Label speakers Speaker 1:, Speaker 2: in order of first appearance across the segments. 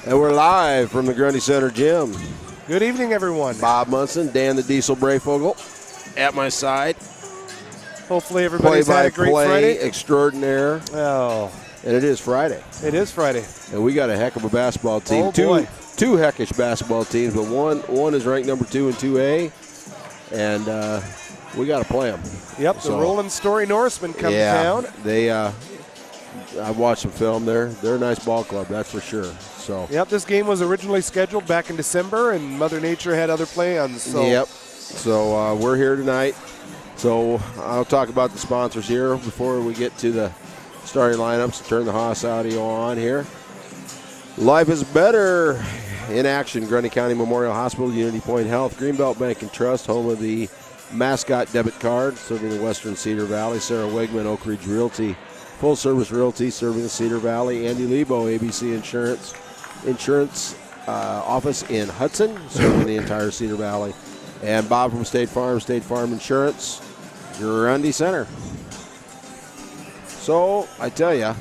Speaker 1: And we're live from the Grundy Center Gym.
Speaker 2: Good evening, everyone.
Speaker 1: Bob Munson, Dan the Diesel Brayfogle at my side.
Speaker 2: Hopefully everybody's had a great Friday.
Speaker 1: Extraordinaire.
Speaker 2: Oh.
Speaker 1: And it is Friday.
Speaker 2: It is Friday.
Speaker 1: And we got a heck of a basketball team.
Speaker 2: Oh, boy.
Speaker 1: Two heckish basketball teams, but one is ranked number 2 in 2A. And we got to play them.
Speaker 2: Yep, the Roland Story Norsemen come to town.
Speaker 1: They, I watched some film there. They're a nice ball club, that's for sure. So.
Speaker 2: Yep, this game was originally scheduled back in December, and Mother Nature had other plans. So.
Speaker 1: Yep. So we're here tonight. So I'll talk about the sponsors here before we get to the starting lineups. Turn the Haas audio on here. Life is better in action. Grundy County Memorial Hospital, Unity Point Health, Greenbelt Bank and Trust, home of the Mascot debit card, serving the Western Cedar Valley. Sarah Wegman, Oak Ridge Realty, Full Service Realty, serving the Cedar Valley. Andy Lebo, ABC Insurance office in Hudson, serving the entire Cedar Valley. And Bob from State Farm Insurance, Grundy Center. So I tell you,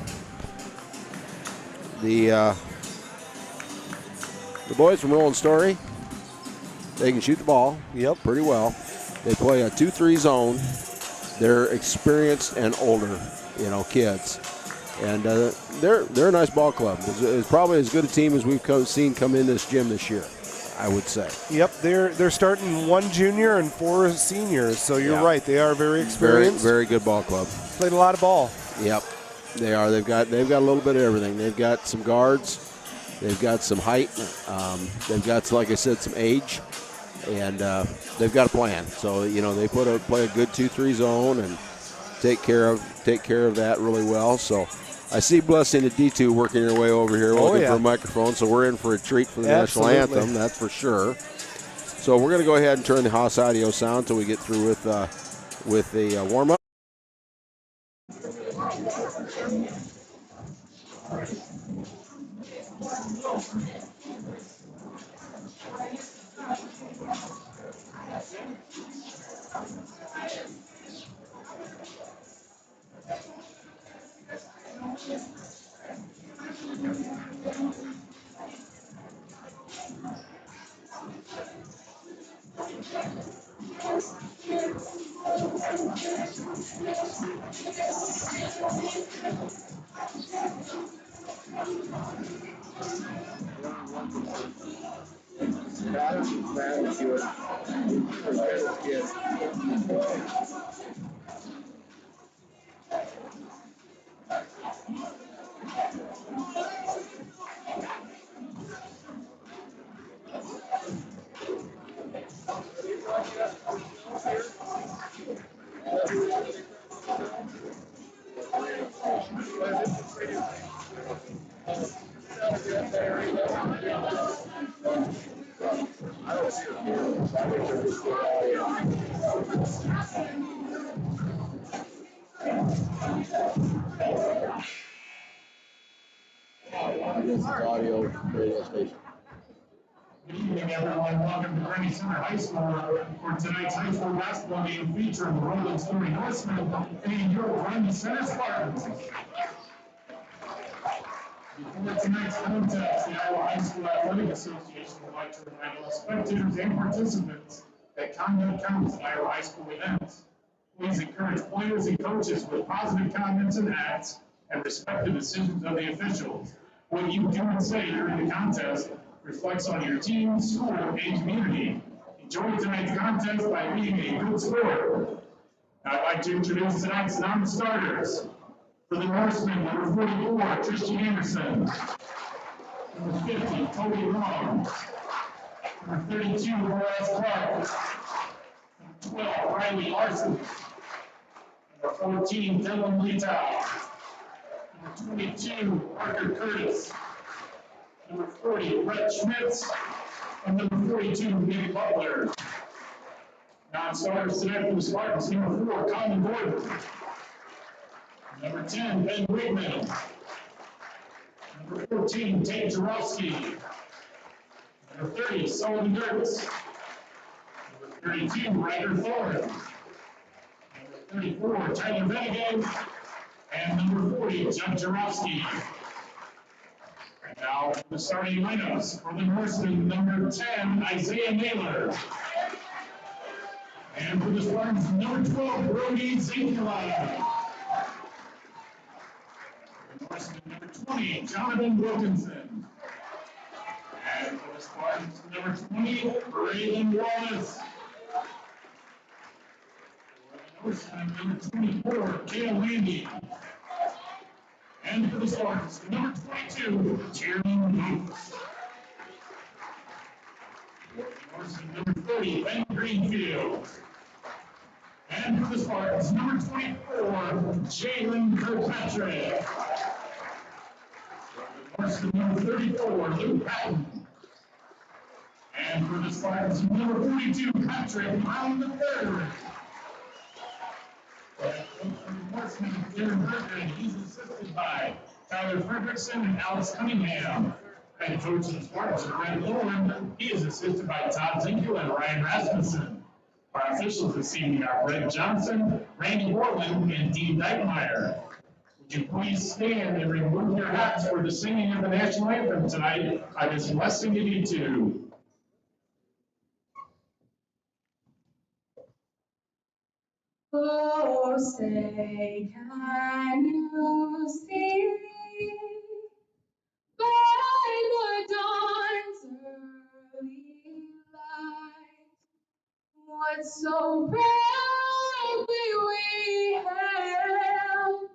Speaker 1: the boys from Roland Story, they can shoot the ball.
Speaker 2: Yep,
Speaker 1: pretty well. They play a 2-3 zone. They're experienced and older, kids, and they're a nice ball club. It's probably as good a team as we've seen come in this gym this year, I would say.
Speaker 2: Yep, they're starting 1 junior and 4 seniors. So you're right, they are very experienced.
Speaker 1: Very good ball club.
Speaker 2: Played a lot of ball.
Speaker 1: Yep, they are. They've got a little bit of everything. They've got some guards. They've got some height. They've got, like I said, some age. And they've got a plan. So, they play a good 2-3 zone and take care of that really well. So I see Blessing at D2 working your way over here looking for a microphone. So we're in for a treat for the national anthem, that's for sure. So we're going to go ahead and turn the Haas audio sound until we get through with the warm-up.
Speaker 3: Good evening, everyone. Welcome to Grundy Center High School for tonight's high school basketball game featuring the Roland Story Norsemen and your Grundy Center Spartans. Before tonight's contest, the Iowa High School Athletic Association would like to remind all spectators and participants that conduct counts at Iowa High School events. Please encourage players and coaches with positive comments and acts and respect the decisions of the officials. What you do and say during the contest reflects on your team, school, and community. Enjoy tonight's contest by being a good sport. I'd like to introduce tonight's non-starters. For the Norsemen, number 44, Tristan Anderson. Number 50, Toby Long. Number 32, Boaz Clark. Number 12, Riley Larson. Number 14, Dylan Letow. Number 22, Parker Curtis. Number 40, Brett Schmitz. And number 42, Nick Butler. Non-starters tonight for the Spartans, number 4, Colin Gordon. Number 10, Ben Wigman. Number 14, Tate Jarowski. Number 30, Sullivan Dirks. Number 32, Ryder Thorne. Number 34, Tyler Vennigan. And number 40, Jeff Jarowski. Now, the starting lineups for the Norseman, number 10, Isaiah Naylor. And for the Spartans, number 12, Grundy. Norseman, number 20, Jonathan Wilkinson. And for the Spartans, number 20, Roland Wallace. For the Norseman, number 24, Kale Landy. And for the Spartans, number 22, Jeremy Hoops. Norseman, number 30, Ben Greenfield. And for the Spartans, number 24, Jalen Kirkpatrick. Norseman, number 34, Luke Patton. And for the Spartans, number 42, Patrick Brown III. Norseman, Darren Bergen, he's assisted by Tyler Fredrickson and Alex Cunningham. Head coach of the Spartans, Roland, he is assisted by Todd Zinkel and Ryan Rasmussen. Our officials this evening are Brett Johnson, Randy Borland, and Dean Dykemeyer. Would you please stand and remove your hats for the singing of the national anthem tonight? I was blessing you to.
Speaker 4: Oh, say, can you see by the dawn's early light what so proudly we hailed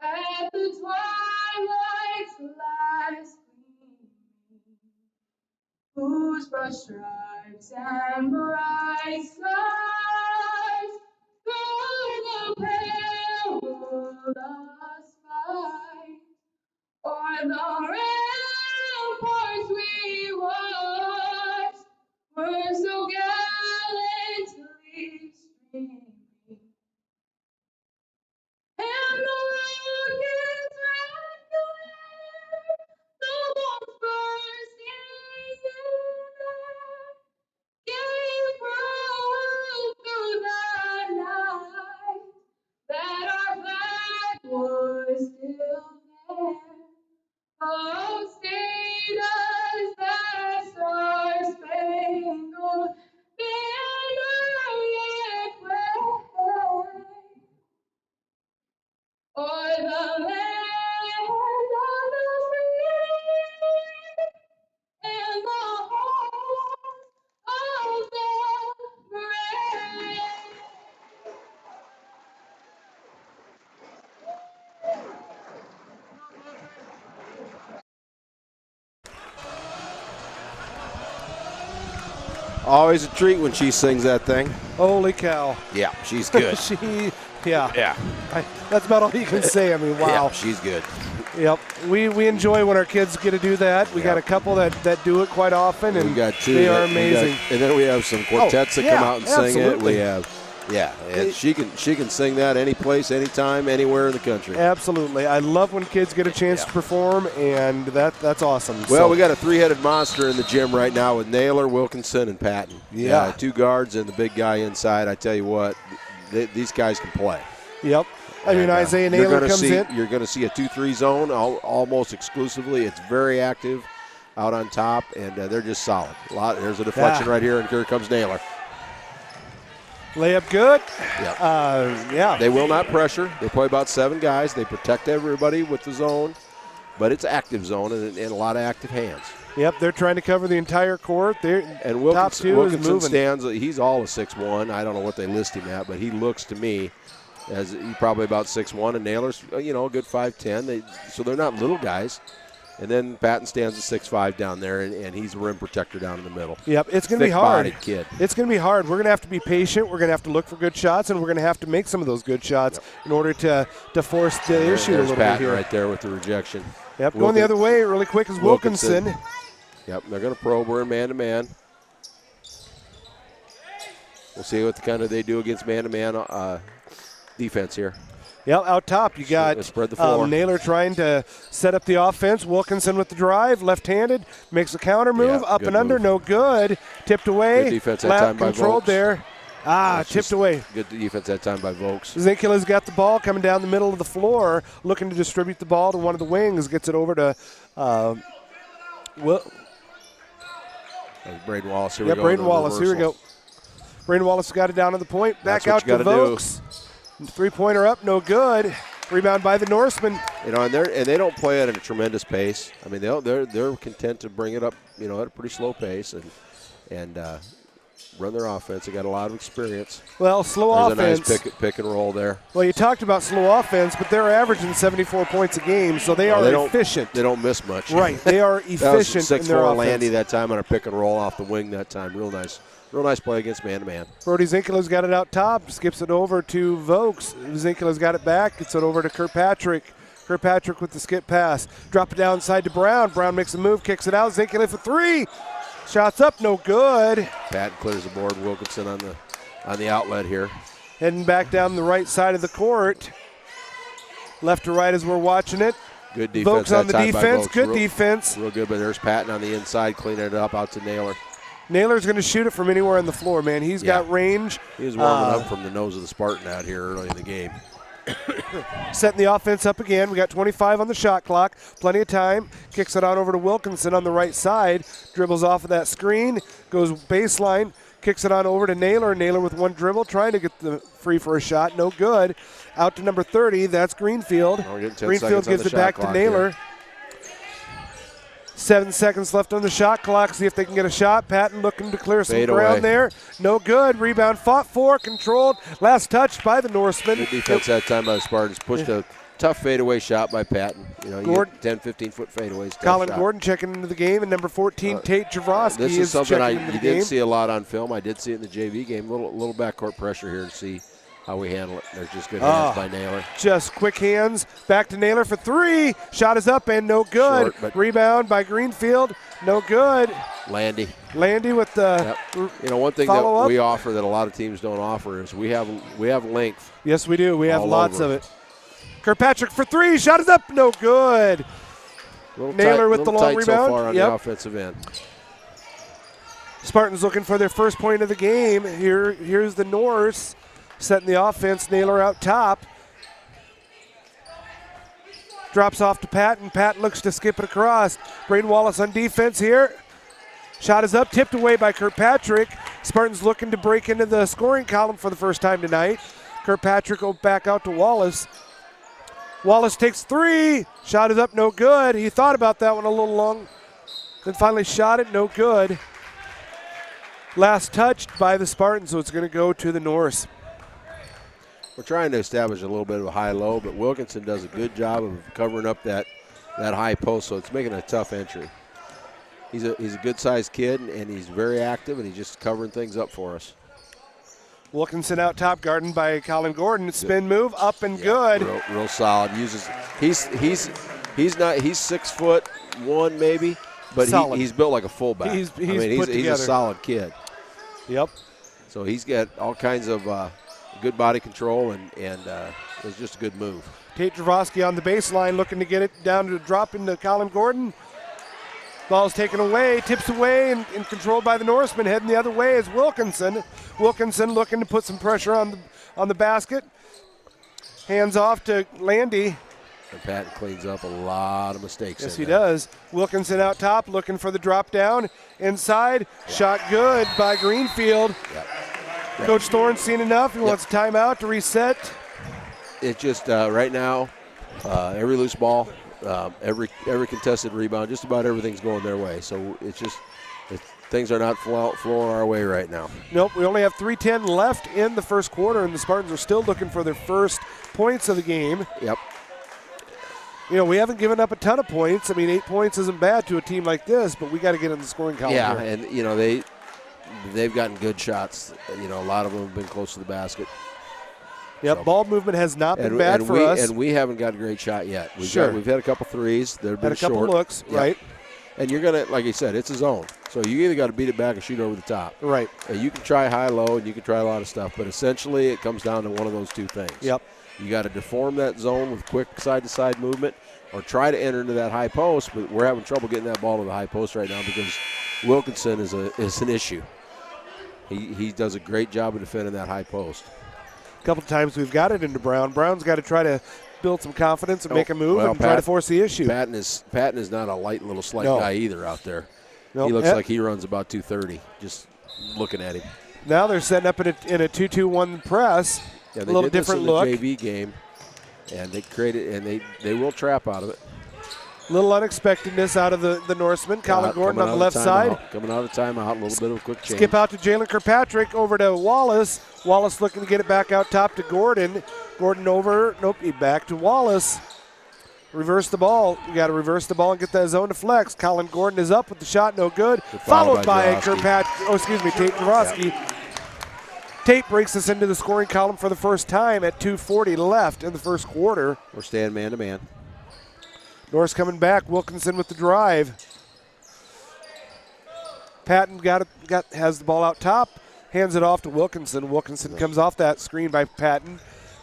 Speaker 4: at the twilight's last gleaming, whose broad stripes and bright skies through the perilous fight, o'er the ramparts we watched, were so gallantly streaming, and the rocket's red glare, the bombs bursting in air, gave proof through the night that our flag was still there. Oh, stay does that star-spangled banner yet wave o'er the land of the free and the home of the brave.
Speaker 1: Always a treat when she sings that thing.
Speaker 2: Holy cow.
Speaker 1: Yeah, she's good.
Speaker 2: Yeah. That's about all you can say. I mean, wow.
Speaker 1: Yeah, she's good.
Speaker 2: Yep. We enjoy when our kids get to do that. We got a couple that do it quite often, and
Speaker 1: we got two.
Speaker 2: they are amazing.
Speaker 1: And then we have some quartets that come out and sing it. We have, and she can sing that any place, anytime, anywhere in the country.
Speaker 2: Absolutely. I love when kids get a chance to perform, and that's awesome.
Speaker 1: Well, we got a three-headed monster in the gym right now with Naylor, Wilkinson, and Patton.
Speaker 2: Yeah.
Speaker 1: Two guards and the big guy inside. I tell you what, these guys can play.
Speaker 2: Yep. I mean, Isaiah Naylor comes in.
Speaker 1: You're going to see a 2-3 zone almost exclusively. It's very active out on top, and they're just solid. There's a deflection right here, and here comes Naylor.
Speaker 2: Layup good.
Speaker 1: Yep. They will not pressure. They play about 7 guys. They protect everybody with the zone, but it's active zone and a lot of active hands.
Speaker 2: Yep, they're trying to cover the entire court.
Speaker 1: And
Speaker 2: top two
Speaker 1: Wilkinson
Speaker 2: is moving.
Speaker 1: stands. He's all a 6'1". I don't know what they list him at, but he looks to me as he's probably about 6'1", and Naylor's a good 5'10". So they're not little guys. And then Patton stands at 6'5" down there, and he's a rim protector down in the middle.
Speaker 2: Yep, it's going to be hard.
Speaker 1: Thick-bodied kid.
Speaker 2: It's going to be hard. We're going to have to be patient. We're going to have to look for good shots, and we're going to have to make some of those good shots in order to force the issue a little
Speaker 1: Patton
Speaker 2: bit here.
Speaker 1: Right there with the rejection.
Speaker 2: Yep, going the other way really quick is Wilkinson.
Speaker 1: Yep, they're going to probe. We're in man-to-man. We'll see what they do against man-to-man defense here.
Speaker 2: Yeah, out top you got
Speaker 1: spread the floor.
Speaker 2: Naylor trying to set up the offense. Wilkinson with the drive, left-handed, makes a counter move, up and under, no good. Tipped away.
Speaker 1: Good defense that time by
Speaker 2: controlled
Speaker 1: Vokes.
Speaker 2: there. Tipped away.
Speaker 1: Good defense that time by Vokes.
Speaker 2: Zinkela's got the ball coming down the middle of the floor, looking to distribute the ball to one of the wings. Gets it over to
Speaker 1: Braden Wallace. Here
Speaker 2: Yeah,
Speaker 1: we go.
Speaker 2: Braden Wallace. Here we go. Braden Wallace got it down to the point. Back out to Vokes. 3-pointer up, no good. Rebound by the Norsemen.
Speaker 1: You know, and they don't play at a tremendous pace. I mean, they're content to bring it up, you know, at a pretty slow pace and run their offense. They got a lot of experience.
Speaker 2: Well, slow
Speaker 1: There's
Speaker 2: offense.
Speaker 1: a nice pick and roll there.
Speaker 2: Well, you talked about slow offense, but they're averaging 74 points a game, so they are efficient.
Speaker 1: They don't miss much.
Speaker 2: Right, they are efficient in their offense.
Speaker 1: Landy that time on a pick and roll off the wing that time. Real nice play against man-to-man.
Speaker 2: Brody Zinkela's got it out top, skips it over to Vokes. Zinkela's got it back, gets it over to Kirkpatrick. Kirkpatrick with the skip pass. Drop it down side to Brown. Brown makes a move, kicks it out. Zinkela for 3. Shots up, no good.
Speaker 1: Patton clears the board. Wilkinson on the outlet here.
Speaker 2: Heading back down the right side of the court. Left to right as we're watching it.
Speaker 1: Good defense.
Speaker 2: Vokes on the
Speaker 1: that time by
Speaker 2: defense.
Speaker 1: Vokes.
Speaker 2: Good defense.
Speaker 1: Real good, but there's Patton on the inside cleaning it up out to Naylor.
Speaker 2: Naylor's going to shoot it from anywhere on the floor, man. He's got range.
Speaker 1: He was warming up from the nose of the Spartan out here early in the game.
Speaker 2: Setting the offense up again. We got 25 on the shot clock. Plenty of time. Kicks it on over to Wilkinson on the right side. Dribbles off of that screen. Goes baseline. Kicks it on over to Naylor. Naylor with one dribble. Trying to get the free for a shot. No good. Out to number 30. That's Greenfield. Greenfield gives it back to Naylor. Here. 7 seconds left on the shot clock. See if they can get a shot. Patton looking to clear some ground there. No good. Rebound fought for, controlled. Last touch by the Norsemen.
Speaker 1: Good defense that time by the Spartans. Pushed a tough fadeaway shot by Patton. You know,
Speaker 2: Gordon,
Speaker 1: 10, 15-foot fadeaways.
Speaker 2: Colin Gordon checking into the game, and number 14, Tate Javrosky
Speaker 1: this is something you didn't see a lot on film. I did see it in the JV game. Little backcourt pressure here to see how we handle it. There's just good hands by Naylor.
Speaker 2: Just quick hands. Back to Naylor for 3. Shot is up and no good.
Speaker 1: Short,
Speaker 2: rebound by Greenfield. No good.
Speaker 1: Landy
Speaker 2: with the
Speaker 1: You know, one thing that we offer that a lot of teams don't offer is we have length.
Speaker 2: Yes, we do. We have lots of it. Kirkpatrick for 3. Shot is up. No good. Naylor with the long rebound.
Speaker 1: So far on the offensive end.
Speaker 2: Spartans looking for their first point of the game. Here's the Norse. Setting the offense, Naylor out top. Drops off to Patton. Patton looks to skip it across. Braden Wallace on defense here. Shot is up, tipped away by Kirkpatrick. Spartans looking to break into the scoring column for the first time tonight. Kirkpatrick will back out to Wallace. Wallace takes 3. Shot is up, no good. He thought about that one a little long. Then finally shot it, no good. Last touched by the Spartans, so it's going to go to the Norse.
Speaker 1: We're trying to establish a little bit of a high-low, but Wilkinson does a good job of covering up that high post, so it's making a tough entry. He's a good-sized kid, and he's very active, and he's just covering things up for us.
Speaker 2: Wilkinson out top, guarded by Colin Gordon. Spin move, up and good.
Speaker 1: Real solid. He's 6'1" maybe, but he's built like a fullback.
Speaker 2: He's
Speaker 1: a solid kid.
Speaker 2: Yep.
Speaker 1: So he's got all kinds of good body control, and it's just a good move.
Speaker 2: Tate Javrosky on the baseline, looking to get it down to drop into Colin Gordon. Ball's taken away, tips away, and controlled by the Norseman. Heading the other way is Wilkinson. Wilkinson looking to put some pressure on the basket. Hands off to Landy.
Speaker 1: And Patton cleans up a lot of mistakes.
Speaker 2: Yes, he does. Wilkinson out top, looking for the drop down. Inside, shot good by Greenfield.
Speaker 1: Yep.
Speaker 2: Coach Thorne's seen enough. He wants a timeout to reset.
Speaker 1: It's just right now, every loose ball, every contested rebound, just about everything's going their way. So it's just things are not flowing our way right now.
Speaker 2: Nope, we only have 3:10 left in the first quarter, and the Spartans are still looking for their first points of the game.
Speaker 1: Yep.
Speaker 2: You know, we haven't given up a ton of points. I mean, 8 points isn't bad to a team like this, but we got to get in the scoring column.
Speaker 1: Yeah,
Speaker 2: here.
Speaker 1: and you know they've gotten good shots. You know, a lot of them have been close to the basket.
Speaker 2: Yep, ball movement has not been bad for us.
Speaker 1: And we haven't got a great shot yet. We've had a couple threes. They've been
Speaker 2: short. Had a couple looks, right.
Speaker 1: And you're going to, like you said, it's a zone. So you either got to beat it back or shoot over the top.
Speaker 2: Right.
Speaker 1: And you can try high-low and you can try a lot of stuff, but essentially it comes down to one of those two things.
Speaker 2: Yep.
Speaker 1: You got to deform that zone with quick side-to-side movement or try to enter into that high post, but we're having trouble getting that ball to the high post right now because Wilkinson is an issue. He does a great job of defending that high post.
Speaker 2: A couple of times we've got it into Brown. Brown's got to try to build some confidence and
Speaker 1: Oh,
Speaker 2: make a move
Speaker 1: well,
Speaker 2: and try to force the issue.
Speaker 1: Patton is not a light little slight
Speaker 2: No.
Speaker 1: guy either out there.
Speaker 2: Nope.
Speaker 1: He looks
Speaker 2: Yep.
Speaker 1: like he runs about 230. Just looking at him.
Speaker 2: Now they're setting up in a 2-2-1 press.
Speaker 1: Yeah,
Speaker 2: A
Speaker 1: they
Speaker 2: little
Speaker 1: did this
Speaker 2: different
Speaker 1: in the
Speaker 2: look.
Speaker 1: JV game, and they created and they will trap out of it.
Speaker 2: Little unexpectedness out of the Norseman. Colin Gordon on the left side.
Speaker 1: Coming out of timeout, a little bit of a quick change.
Speaker 2: Skip out to Jalen Kirkpatrick, over to Wallace. Wallace looking to get it back out top to Gordon. Gordon over, nope, he back to Wallace. Reverse the ball. You got to reverse the ball and get that zone to flex. Colin Gordon is up with the shot, no good. Followed by Kirkpatrick, Tate Jaworski. Tate breaks us into the scoring column for the first time at 2:40 left in the first quarter.
Speaker 1: We're staying man to man.
Speaker 2: Norris coming back. Wilkinson with the drive. Patton has the ball out top. Hands it off to Wilkinson. Wilkinson comes off that screen by Patton.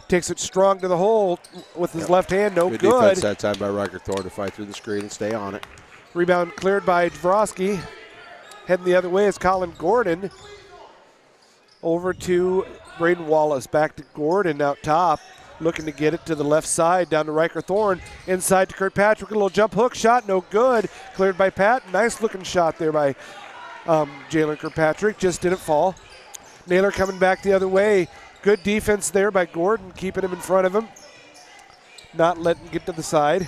Speaker 2: Takes it strong to the hole with his left hand. No good.
Speaker 1: Good defense that time by Riker Thor to fight through the screen and stay on it.
Speaker 2: Rebound cleared by Jaworski. Heading the other way is Colin Gordon. Over to Braden Wallace. Back to Gordon out top. Looking to get it to the left side, down to Riker Thorne. Inside to Kirkpatrick, a little jump hook shot, no good. Cleared by Pat. Nice looking shot there by Jalen Kirkpatrick, just didn't fall. Naylor coming back the other way. Good defense there by Gordon, keeping him in front of him. Not letting him get to the side.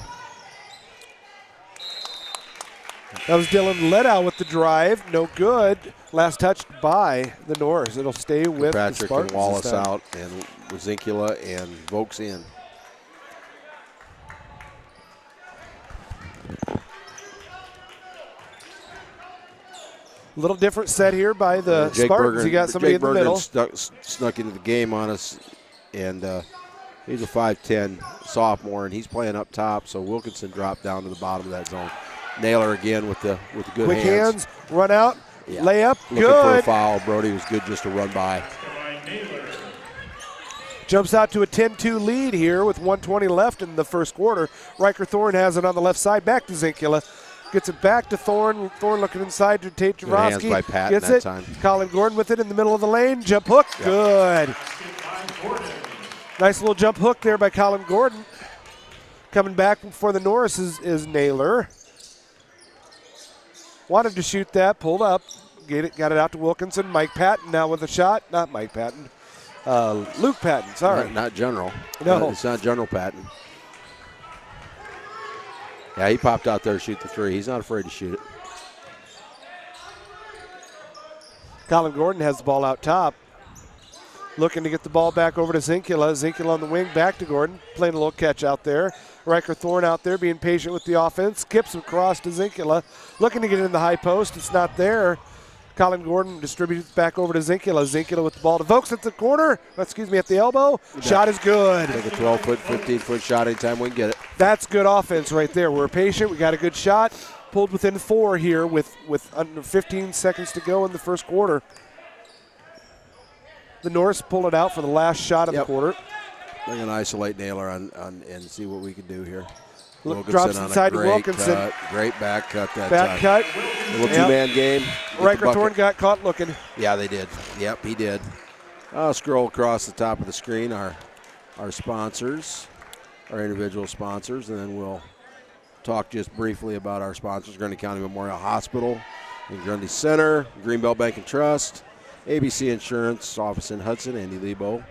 Speaker 2: That was Dylan Leddow with the drive, no good. Last touched by the Norse. It'll stay with the
Speaker 1: Patrick
Speaker 2: Spartans.
Speaker 1: and Wallace
Speaker 2: this time.
Speaker 1: out, and Zinkula and Vokes in.
Speaker 2: A little different set here by the Spartans. You got somebody
Speaker 1: Jake
Speaker 2: in the middle.
Speaker 1: snuck into the game on us, and he's a 5'10 sophomore, and he's playing up top. So Wilkinson dropped down to the bottom of that zone. Naylor again with the good
Speaker 2: Quick hands, run out,
Speaker 1: Yeah.
Speaker 2: layup,
Speaker 1: Looking for a
Speaker 2: good.
Speaker 1: foul. Brody was good just to run by.
Speaker 2: Jumps out to a 10-2 lead here with 1:20 left in the first quarter. Riker Thorne has it on the left side, back to Zinkula. Gets it back to Thorne. Thorne looking inside to Tate
Speaker 1: Good hands
Speaker 2: Jaworski.
Speaker 1: by Patton
Speaker 2: Gets
Speaker 1: that
Speaker 2: it.
Speaker 1: time.
Speaker 2: Colin Gordon with it in the middle of the lane. Jump hook, good. Nice little jump hook there by Colin Gordon. Coming back for the Norris is Naylor. Wanted to shoot that, pulled up, got it out to Wilkinson. Mike Patton now with a shot. Not Mike Patton. Luke Patton, sorry.
Speaker 1: Not General.
Speaker 2: No.
Speaker 1: It's not General Patton. Yeah, he popped out there to shoot the three. He's not afraid to shoot it.
Speaker 2: Colin Gordon has the ball out top. Looking to get the ball back over to Zinkula. Zinkula on the wing, back to Gordon. Playing a little catch out there. Riker Thorne out there being patient with the offense. Skips across to Zinkula. Looking to get in the high post. It's not there. Colin Gordon distributes back over to Zinkula. Zinkula with the ball to Vokes at the corner. At the elbow. Shot is good.
Speaker 1: Take a 12-foot, 15-foot shot anytime we can get it.
Speaker 2: That's good offense right there. We're patient. We got a good shot. Pulled within 4 here with under 15 seconds to go in the first quarter. The Norse pull it out for the last shot of the quarter.
Speaker 1: We're going to isolate Naylor on and see what we can do here.
Speaker 2: Drops inside to Wilkinson.
Speaker 1: Great back cut that
Speaker 2: back
Speaker 1: time.
Speaker 2: cut.
Speaker 1: Little two-man game.
Speaker 2: Riker Thorne got caught looking.
Speaker 1: Yeah, they did. Yep, he did. I'll scroll across the top of the screen, our sponsors, our individual sponsors, and then we'll talk just briefly about our sponsors: Grundy County Memorial Hospital and Grundy Center, Greenbelt Bank and Trust, ABC Insurance Office in Hudson, Andy Lebo,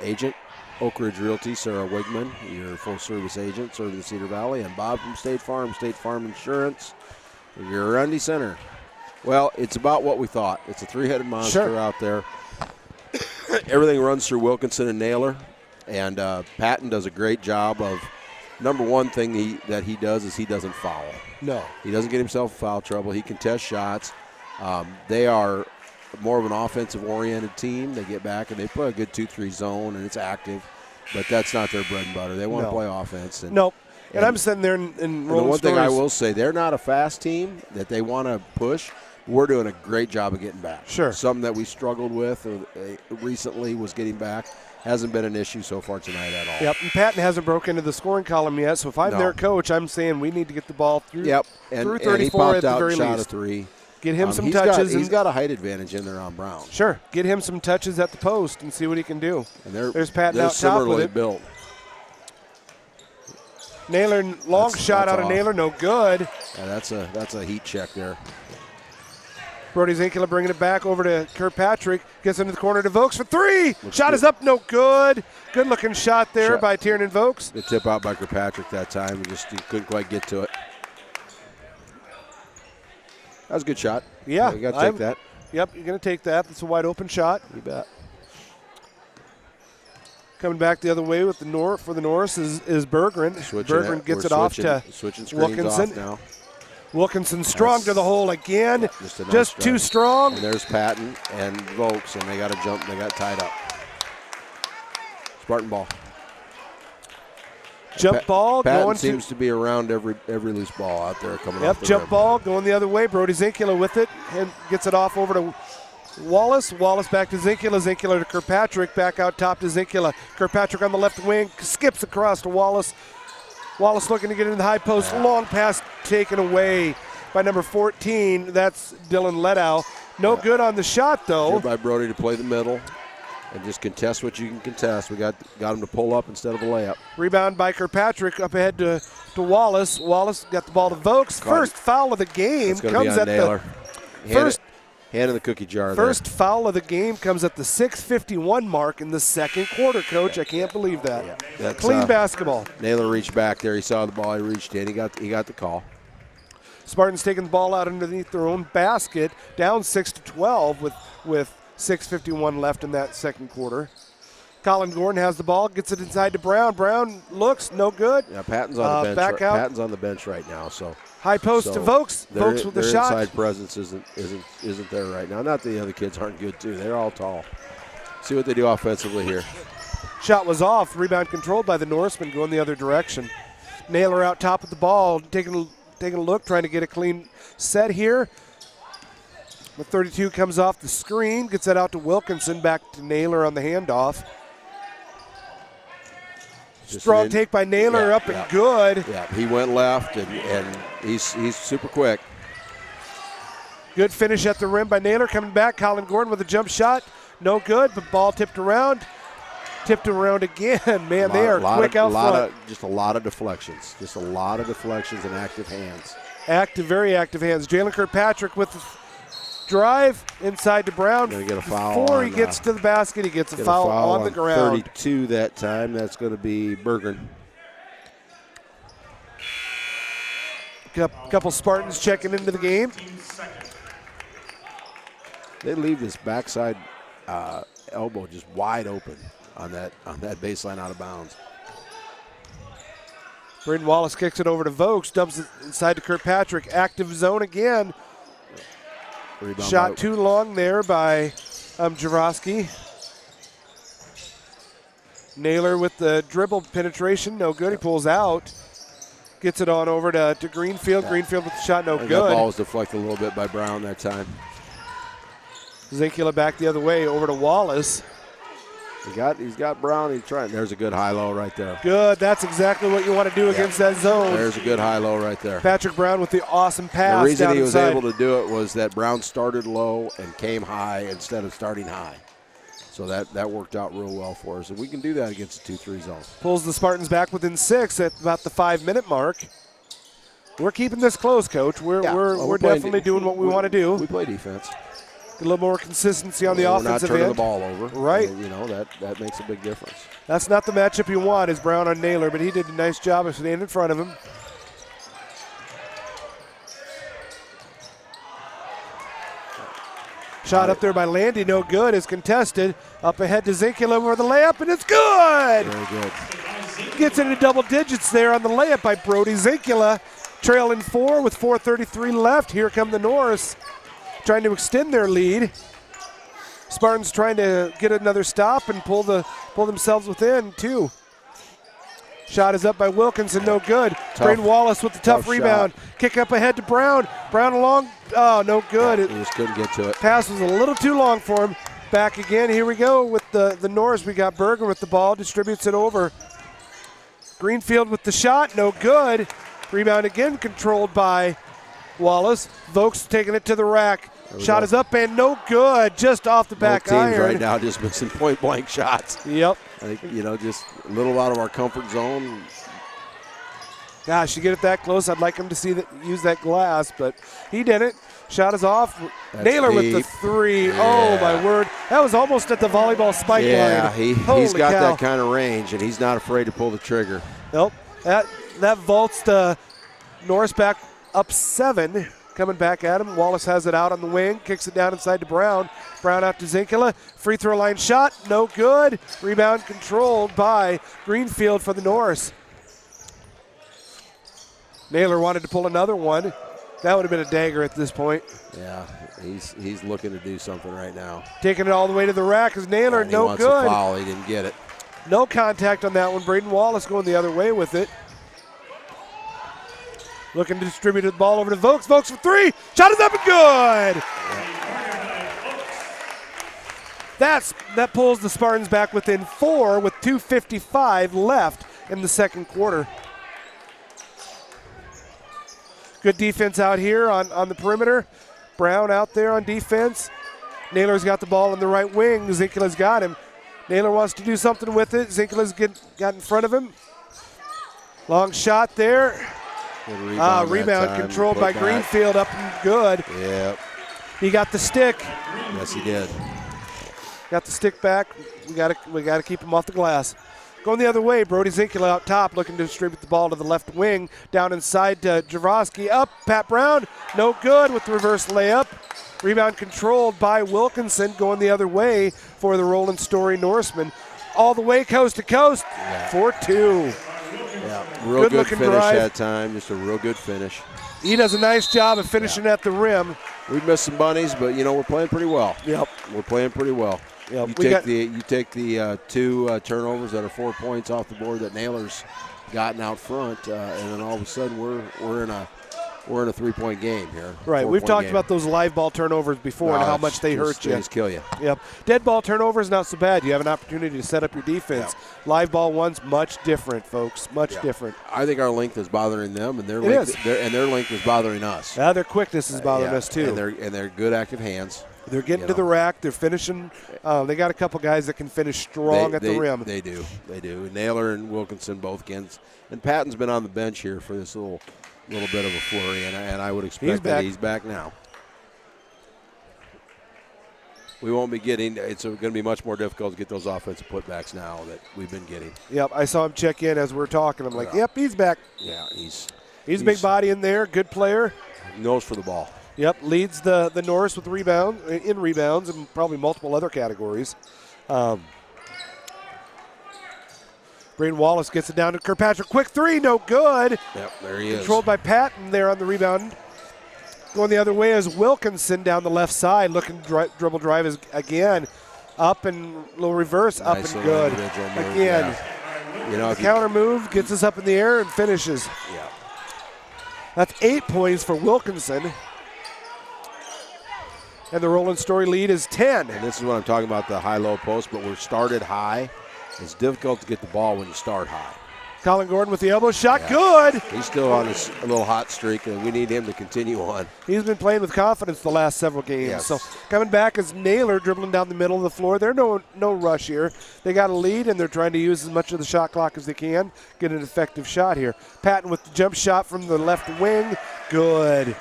Speaker 1: agent, Oak Ridge Realty, Sarah Wigman, your full-service agent serving the Cedar Valley, and Bob from State Farm Insurance, your Grundy Center. Well, it's about what we thought. It's a three-headed monster out there. Everything runs through Wilkinson and Naylor, and Patton does a great job of, number one thing that he does is he doesn't foul.
Speaker 2: No.
Speaker 1: He doesn't get himself in foul trouble. He contests shots. They are more of an offensive-oriented team. They get back and they play a good 2-3 zone, and it's active, but that's not their bread and butter. They want to play offense.
Speaker 2: Nope. And I'm sitting there and
Speaker 1: the
Speaker 2: rolling
Speaker 1: one thing I
Speaker 2: stories.
Speaker 1: will say, they're not a fast team that they want to push. We're doing a great job of getting back.
Speaker 2: Sure.
Speaker 1: Something that we struggled with recently was getting back. Hasn't been an issue so far tonight at all.
Speaker 2: Yep, and Patton hasn't broken into the scoring column yet, so if I'm their coach, I'm saying we need to get the ball through, through 34
Speaker 1: and he popped
Speaker 2: at the
Speaker 1: out
Speaker 2: very
Speaker 1: and shot
Speaker 2: least.
Speaker 1: a three.
Speaker 2: Get him some touches.
Speaker 1: He's got a height advantage in there on Brown.
Speaker 2: Sure. Get him some touches at the post and see what he can do.
Speaker 1: And
Speaker 2: There's Patton
Speaker 1: they're
Speaker 2: out top with
Speaker 1: similarly
Speaker 2: it.
Speaker 1: built.
Speaker 2: Naylor, long shot
Speaker 1: that's
Speaker 2: out of
Speaker 1: off.
Speaker 2: Naylor, no good.
Speaker 1: Yeah, that's a heat check there.
Speaker 2: Brody Zinkula bringing it back over to Kirkpatrick. Gets into the corner to Vokes for three. Shot
Speaker 1: good.
Speaker 2: is up, no good. Good looking shot there
Speaker 1: Shot.
Speaker 2: by Tiernan Vokes.
Speaker 1: The tip out by Kirkpatrick that time. He couldn't quite get to it. That was a good shot.
Speaker 2: Yeah.
Speaker 1: You got to take that.
Speaker 2: Yep, you're going to take that. It's a wide open shot.
Speaker 1: You bet.
Speaker 2: Coming back the other way with for the Norse is Berggren. Berggren gets it off to
Speaker 1: switching screens
Speaker 2: Wilkinson.
Speaker 1: off now.
Speaker 2: Wilkinson strong to the hole again.
Speaker 1: Just
Speaker 2: too strong.
Speaker 1: And there's Patton and Vokes, and they got to jump. They got tied up. Spartan ball.
Speaker 2: Jump ball
Speaker 1: Patton
Speaker 2: going
Speaker 1: seems to be around every loose ball out there coming off
Speaker 2: Yep,
Speaker 1: the
Speaker 2: jump
Speaker 1: rim.
Speaker 2: ball going the other way. Brody Zinkula with it and gets it off over to Wallace. Wallace back to Zinkula. Zinkula to Kirkpatrick. Back out top to Zinkula. Kirkpatrick on the left wing. Skips across to Wallace. Wallace looking to get into the high post. Long pass taken away by number 14. That's Dylan Ledow. No good on the shot, though.
Speaker 1: Good by Brody to play the middle and just contest what you can contest. We got him to pull up instead of a layup.
Speaker 2: Rebound by Kirkpatrick up ahead to Wallace. Wallace got the ball to Vokes. First foul of the game
Speaker 1: It's going
Speaker 2: comes
Speaker 1: to be on
Speaker 2: at
Speaker 1: Naylor.
Speaker 2: the first.
Speaker 1: Hand in the cookie jar.
Speaker 2: First foul of the game comes at the 6:51 mark in the second quarter, Coach. I can't believe that.
Speaker 1: Yeah.
Speaker 2: Clean basketball.
Speaker 1: Naylor reached back there. He saw the ball. He reached in. He got the call.
Speaker 2: Spartans taking the ball out underneath their own basket, down 6-12 with 6:51 left in that second quarter. Colin Gordon has the ball, gets it inside to Brown. Brown looks no good.
Speaker 1: Yeah, Patton's on the bench.
Speaker 2: Back out.
Speaker 1: Patton's on the bench right now. So
Speaker 2: high post to Vokes. Vokes with the
Speaker 1: their
Speaker 2: shot.
Speaker 1: inside presence isn't there right now. Not that the other kids aren't good too. They're all tall. See what they do offensively here.
Speaker 2: Shot was off. Rebound controlled by the Norseman going the other direction. Naylor out top of the ball, taking a look, trying to get a clean set here. The 32 comes off the screen, gets that out to Wilkinson, back to Naylor on the handoff. Strong take by Naylor, up and good.
Speaker 1: Yeah, he went left, and he's super quick.
Speaker 2: Good finish at the rim by Naylor. Coming back, Colin Gordon with a jump shot. No good, but ball tipped around. Tipped around again. Man, they are quick out front.
Speaker 1: Just a lot of deflections. Just a lot of deflections and active hands.
Speaker 2: Very active hands. Jalen Kirkpatrick with the drive inside to Brown.
Speaker 1: Gonna get a foul
Speaker 2: Before he
Speaker 1: on,
Speaker 2: gets to the basket, he gets a foul on the ground.
Speaker 1: 32 that time. That's going to be Berggren.
Speaker 2: Couple Spartans checking into the game.
Speaker 1: They leave this backside elbow just wide open on that baseline out of bounds.
Speaker 2: Braden Wallace kicks it over to Vokes, dumps it inside to Kirkpatrick. Active zone again.
Speaker 1: Rebound
Speaker 2: Shot too long there by Jaworski. Naylor with the dribble penetration, no good. He pulls out. Gets it on over to Greenfield.
Speaker 1: Yeah.
Speaker 2: Greenfield with the shot, no
Speaker 1: That
Speaker 2: good.
Speaker 1: ball was deflected a little bit by Brown that time.
Speaker 2: Zinkula back the other way over to Wallace.
Speaker 1: He's got Brown. He's trying. There's a good high-low right there.
Speaker 2: Good. That's exactly what you want to do against that zone.
Speaker 1: There's a good high-low right there.
Speaker 2: Patrick Brown with the awesome pass.
Speaker 1: The reason
Speaker 2: down
Speaker 1: he was
Speaker 2: inside.
Speaker 1: able to do it was that Brown started low and came high instead of starting high. So that worked out real well for us. And we can do that against a 2-3 zone.
Speaker 2: Pulls the Spartans back within 6 at about the 5-minute mark. We're keeping this close, Coach. We're definitely doing what we want to do.
Speaker 1: We play defense.
Speaker 2: A little more consistency on the offensive
Speaker 1: end. We're
Speaker 2: end.
Speaker 1: not turning the ball over.
Speaker 2: Right.
Speaker 1: And, that makes a big difference.
Speaker 2: That's not the matchup you want, is Brown on Naylor, but he did a nice job of staying in front of him. Shot up there by Landy, no good. Is contested. Up ahead to Zinkula for the layup, and it's good.
Speaker 1: Very good.
Speaker 2: Gets into double digits there on the layup by Brody Zinkula. Trailing 4 with 4:33 left. Here come the Norse, trying to extend their lead. Spartans trying to get another stop and pull themselves within, too. Shot is up by Wilkinson, no good. Braden Wallace with the tough rebound.
Speaker 1: Shot.
Speaker 2: Kick up ahead to Brown. Brown along, oh, no good.
Speaker 1: He just couldn't get to it.
Speaker 2: Pass was a little too long for him. Back again, here we go with the Norse. We got Berger with the ball, distributes it over. Greenfield with the shot, no good. Rebound again, controlled by Wallace. Vokes taking it to the rack. Shot is up and no good, just off the back
Speaker 1: Both teams
Speaker 2: iron.
Speaker 1: right now just missing point-blank shots.
Speaker 2: Yep.
Speaker 1: I think, just a little out of our comfort zone.
Speaker 2: Gosh, you get it that close, I'd like him to see that, use that glass, but he didn't. Shot is off.
Speaker 1: That's
Speaker 2: Naylor with the
Speaker 1: deep.
Speaker 2: 3.
Speaker 1: Yeah.
Speaker 2: Oh, my word. That was almost at the volleyball spike line.
Speaker 1: Yeah, he's
Speaker 2: Holy
Speaker 1: got
Speaker 2: cow.
Speaker 1: that kind of range, and he's not afraid to pull the trigger.
Speaker 2: Nope. That vaults Norris back up 7. Coming back at him. Wallace has it out on the wing. Kicks it down inside to Brown. Brown out to Zinkala. Free throw line shot. No good. Rebound controlled by Greenfield for the Norse. Naylor wanted to pull another one. That would have been a dagger at this point.
Speaker 1: Yeah, he's looking to do something right now.
Speaker 2: Taking it all the way to the rack is Naylor.
Speaker 1: And
Speaker 2: No
Speaker 1: he wants
Speaker 2: good.
Speaker 1: a foul. He didn't get it.
Speaker 2: No contact on that one. Braden Wallace going the other way with it. Looking to distribute the ball over to Vokes. Vokes for 3. Shot is up and good. That pulls the Spartans back within 4 with 2:55 left in the second quarter. Good defense out here on the perimeter. Brown out there on defense. Naylor's got the ball in the right wing. Zinkala's got him. Naylor wants to do something with it. Zinkala's got in front of him. Long shot there. Rebound controlled by Greenfield, up and good.
Speaker 1: Yep.
Speaker 2: He got the stick.
Speaker 1: Yes, he did.
Speaker 2: Got the stick back. We gotta keep him off the glass. Going the other way, Brody Zinkala out top, looking to distribute the ball to the left wing. Down inside to Javrovsky. Up, Pat Brown. No good with the reverse layup. Rebound controlled by Wilkinson, going the other way for the Roland Story Norseman. All the way coast to coast for 2.
Speaker 1: Yeah, real good finish
Speaker 2: drive.
Speaker 1: that time. Just a real good finish.
Speaker 2: He does a nice job of finishing at the rim.
Speaker 1: We missed some bunnies, but we're playing pretty well.
Speaker 2: Yep.
Speaker 1: We're playing pretty well.
Speaker 2: Yep.
Speaker 1: You take the 2 turnovers that are 4 points off the board that Naylor's gotten out front, and then all of a sudden we're in a 3-point game here.
Speaker 2: Right. We've talked
Speaker 1: game.
Speaker 2: about those live ball turnovers before and how much they hurt you.
Speaker 1: They just kill you.
Speaker 2: Yep. Dead ball turnovers not so bad. You have an opportunity to set up your defense.
Speaker 1: Yep.
Speaker 2: Live ball ones much different, folks. Much different.
Speaker 1: I think our length is bothering them, and their length is bothering us.
Speaker 2: Their quickness is bothering us too.
Speaker 1: And they're good active hands.
Speaker 2: They're getting to the rack. They're finishing. They got a couple guys that can finish strong at the rim.
Speaker 1: They do. Naylor and Wilkinson both can. And Patton's been on the bench here for this little bit of a flurry, and I would expect that he's back now. We won't be getting – it's going to be much more difficult to get those offensive putbacks now that we've been getting.
Speaker 2: Yep, I saw him check in as we were talking. I'm like, yep, he's back.
Speaker 1: Yeah, he's
Speaker 2: a big body in there, good player.
Speaker 1: Nose for the ball.
Speaker 2: Yep, leads the Norse with rebounds and probably multiple other categories. Braden Wallace gets it down to Kirkpatrick. Quick 3, no good.
Speaker 1: Yep, there he is.
Speaker 2: Controlled by Patton there on the rebound. Going the other way is Wilkinson down the left side, looking to dribble drive again. Up and little reverse, up and good. Again.
Speaker 1: Yeah.
Speaker 2: The counter move gets us up in the air and finishes.
Speaker 1: Yeah.
Speaker 2: That's 8 points for Wilkinson. And the Roland Story lead is 10.
Speaker 1: And this is what I'm talking about, the high-low post, but we're started high. It's difficult to get the ball when you start high.
Speaker 2: Colin Gordon with the elbow shot, good.
Speaker 1: He's still on a little hot streak, and we need him to continue on.
Speaker 2: He's been playing with confidence the last several games.
Speaker 1: Yes.
Speaker 2: So coming back is Naylor dribbling down the middle of the floor. There's no rush here. They got a lead, and they're trying to use as much of the shot clock as they can, get an effective shot here. Patton with the jump shot from the left wing, good.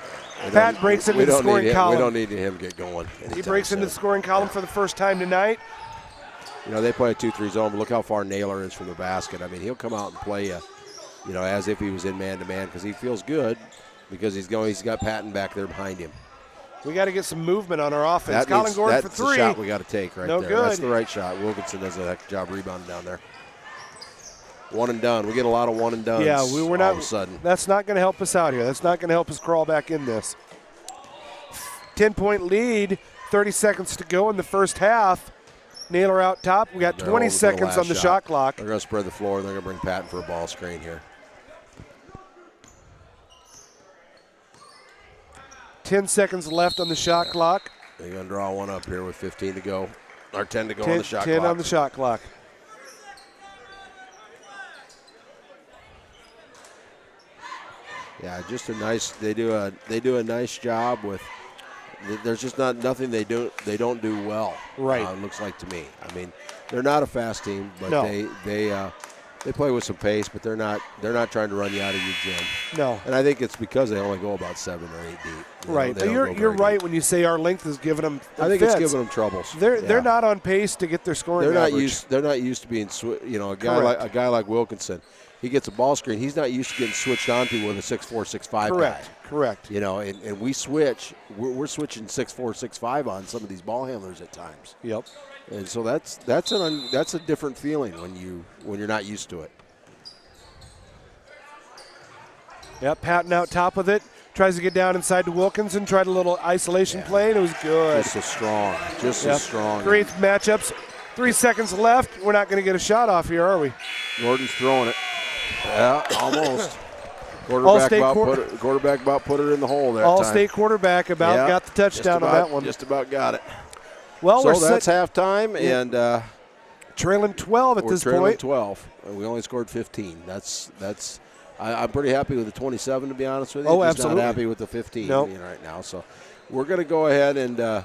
Speaker 2: Patton breaks into the scoring column.
Speaker 1: We don't need him to get going.
Speaker 2: He breaks into the scoring column for the first time tonight.
Speaker 1: They play a 2-3 zone, but look how far Naylor is from the basket. I mean, he'll come out and play as if he was in man-to-man because he feels good because he's got Patton back there behind him.
Speaker 2: We got to get some movement on our offense. Colin Gordon for 3.
Speaker 1: That's the shot we got to take right there.
Speaker 2: Good.
Speaker 1: That's the right shot. Wilkinson does a heck of a job rebounding down there. One and done. We get a lot of one and dones.
Speaker 2: Yeah, we're not.
Speaker 1: All of a sudden,
Speaker 2: that's not going to help us out here. That's not going to help us crawl back in this. 10-point lead. 30 seconds to go in the first half. Naylor out top. We got 20 seconds on the shot clock.
Speaker 1: They're going to spread the floor. They're going to bring Patton for a ball screen here.
Speaker 2: 10 seconds left on the shot clock.
Speaker 1: They're going to draw one up here with 15 to go, or 10 to go
Speaker 2: 10,
Speaker 1: on the shot
Speaker 2: 10
Speaker 1: clock.
Speaker 2: 10 on the shot clock.
Speaker 1: Yeah, just a nice. They do a nice job with. There's just nothing they don't do well.
Speaker 2: Right.
Speaker 1: It looks like to me. I mean, they're not a fast team, but they They play with some pace, but they're not trying to run you out of your gym.
Speaker 2: No.
Speaker 1: And I think it's because they only go about 7 or 8 deep.
Speaker 2: Right.
Speaker 1: They don't
Speaker 2: You're
Speaker 1: go very
Speaker 2: right
Speaker 1: deep.
Speaker 2: when you say our length is giving them.
Speaker 1: I think it's giving them troubles.
Speaker 2: They're not on pace to get their scoring.
Speaker 1: They're not used to being a guy like Wilkinson. He gets a ball screen. He's not used to getting switched onto with a 6'4", 6'5" guy.
Speaker 2: Correct.
Speaker 1: And we switch. We're switching 6'4", 6'5" on some of these ball handlers at times.
Speaker 2: Yep.
Speaker 1: And so that's a different feeling when you're not used to it.
Speaker 2: Yep, Patton out top with it. Tries to get down inside to Wilkinson. Tried a little isolation play, and it was good.
Speaker 1: Just as strong.
Speaker 2: Great matchups. 3 seconds left. We're not going to get a shot off here, are we?
Speaker 1: Gordon's throwing it. Yeah, almost. Quarterback about put it in the hole there.
Speaker 2: All-state quarterback got the touchdown on that one.
Speaker 1: Just about got it.
Speaker 2: Well,
Speaker 1: so that's halftime, and
Speaker 2: trailing 12 at this point.
Speaker 1: Trailing 12. We only scored 15. I'm pretty happy with the 27, to be honest with you.
Speaker 2: Oh,
Speaker 1: Just
Speaker 2: absolutely.
Speaker 1: not happy with the 15
Speaker 2: Nope.
Speaker 1: right now. So we're going to go ahead and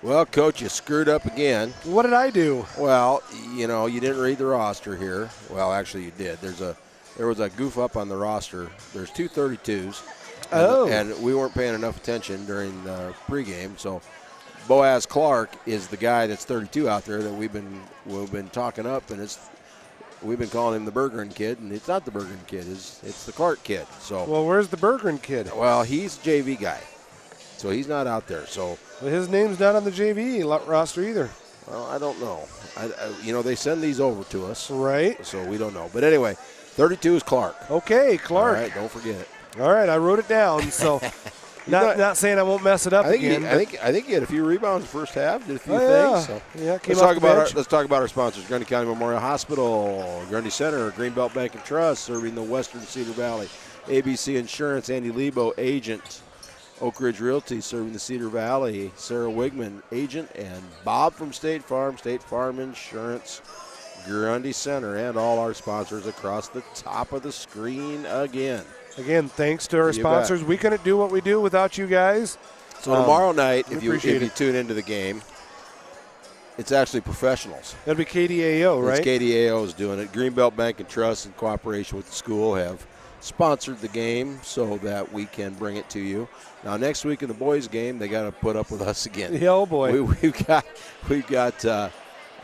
Speaker 1: Well, Coach, you screwed up again.
Speaker 2: What did I do?
Speaker 1: Well, you didn't read the roster here. Well, actually, you did. There was a goof up on the roster. There's two 32s. And we weren't paying enough attention during the pregame. So Boaz Clark is the guy that's 32 out there that we've been talking up, and we've been calling him the Bergeron kid, and it's not the Bergeron kid. It's the Clark kid. So
Speaker 2: well, where's the Bergeron kid?
Speaker 1: Well, he's a JV guy, so he's not out there. So
Speaker 2: his name's not on the JV roster either.
Speaker 1: Well, I don't know. They send these over to us,
Speaker 2: right?
Speaker 1: So we don't know. But anyway, 32 is Clark.
Speaker 2: Okay, Clark.
Speaker 1: All right, don't forget it.
Speaker 2: All right, I wrote it down. So, not saying I won't mess it up again.
Speaker 1: I think he had a few rebounds first half. Did a few things. So.
Speaker 2: Yeah.
Speaker 1: Let's talk about our sponsors: Grundy County Memorial Hospital, Grundy Center, Greenbelt Bank and Trust, serving the Western Cedar Valley. ABC Insurance, Andy Lebo, agent. Oak Ridge Realty, serving the Cedar Valley. Sarah Wigman, agent, and Bob from State Farm Insurance. Grundy Center, and all our sponsors across the top of the screen again.
Speaker 2: Again, thanks to our sponsors.
Speaker 1: Bet.
Speaker 2: We couldn't do what we do without you guys.
Speaker 1: So tomorrow night, if you tune into the game, it's actually professionals.
Speaker 2: That'll be KDAO, right?
Speaker 1: It's KDAO is doing it. Greenbelt Bank and Trust, in cooperation with the school, have sponsored the game so that we can bring it to you. Now, next week in the boys' game, they got to put up with us again.
Speaker 2: Yeah, oh boy.
Speaker 1: We've got.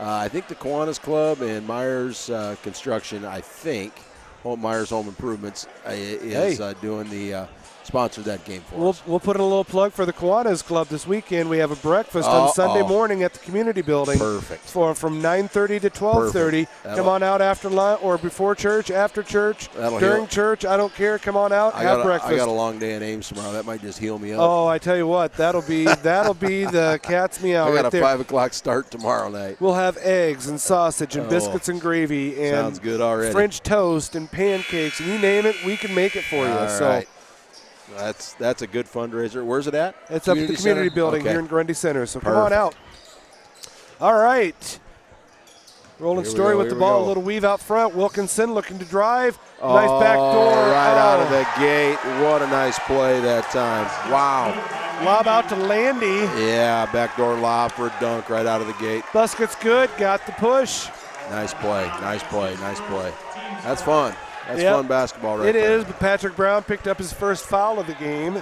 Speaker 1: I think the Kiwanis Club and Myers Construction, Myers Home Improvements is doing the sponsor that game for us.
Speaker 2: We'll put in a little plug for the Kiwanis Club this weekend. We have a breakfast on Sunday morning at the community building.
Speaker 1: Perfect.
Speaker 2: From 9:30 to 12:30. Come on out after lunch or before church, after church, during church. I don't care. Come on out, have breakfast.
Speaker 1: I got a long day at Ames tomorrow. That might just heal me up.
Speaker 2: Oh, I tell you what, that'll be the cat's meow right there.
Speaker 1: I got a 5 o'clock start tomorrow night.
Speaker 2: We'll have eggs and sausage and biscuits and gravy and
Speaker 1: sounds good already.
Speaker 2: French toast and pancakes. And you name it, we can make it for you.
Speaker 1: All
Speaker 2: so.
Speaker 1: Right. That's a good fundraiser. Where's it at?
Speaker 2: It's up at the community building here in Grundy Center. So come on out. All right. Roland Story with the ball. A little weave out front. Wilkinson looking to drive. Nice back door.
Speaker 1: Right out of the gate. What a nice play that time. Wow.
Speaker 2: Lob out to Landy.
Speaker 1: Yeah, backdoor lob for a dunk right out of the gate.
Speaker 2: Busket's good. Got the push.
Speaker 1: Nice play. Nice play. Nice play. That's fun. That's fun basketball right there.
Speaker 2: It is, but Patrick Brown picked up his first foul of the game.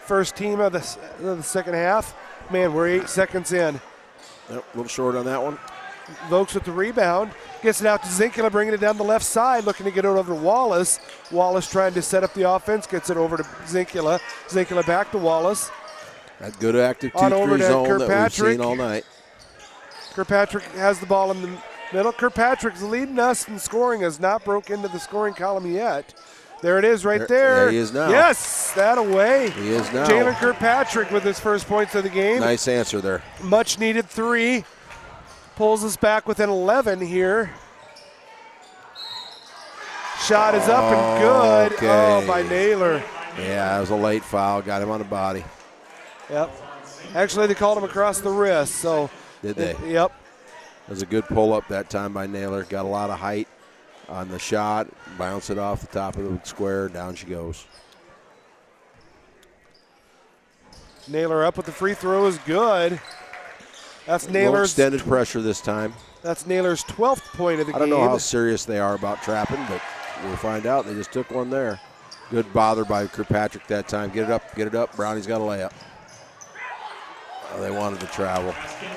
Speaker 2: First team of the second half. Man, we're 8 seconds in.
Speaker 1: Yep, a little short on that one.
Speaker 2: Vokes with the rebound. Gets it out to Zinkula, bringing it down the left side, looking to get it over to Wallace. Wallace trying to set up the offense, gets it over to Zinkula. Zinkula back to Wallace.
Speaker 1: That good active 2-3 zone that we've seen all night.
Speaker 2: Kirkpatrick has the ball in the middle. Kirkpatrick's leading us in scoring, has not broke into the scoring column yet. There it is right there.
Speaker 1: There he is now.
Speaker 2: Yes, that away.
Speaker 1: He is now.
Speaker 2: Jalen Kirkpatrick with his first points of the game.
Speaker 1: Nice answer there.
Speaker 2: Much needed 3. Pulls us back within 11 here. Shot is up and good.
Speaker 1: Okay.
Speaker 2: Oh, by Naylor.
Speaker 1: Yeah, that was a late foul. Got him on the body.
Speaker 2: Yep. Actually, they called him across the wrist. So.
Speaker 1: Did they?
Speaker 2: Yep.
Speaker 1: It was a good pull-up that time by Naylor. Got a lot of height on the shot. Bounce it off the top of the square. Down she goes.
Speaker 2: Naylor up with the free throw is good. That's Naylor's
Speaker 1: extended pressure this time.
Speaker 2: That's Naylor's 12th point of the game.
Speaker 1: I don't know how serious they are about trapping, but we'll find out. They just took one there. Good bother by Kirkpatrick that time. Get it up. Brownie's got a layup. Oh, they wanted to travel.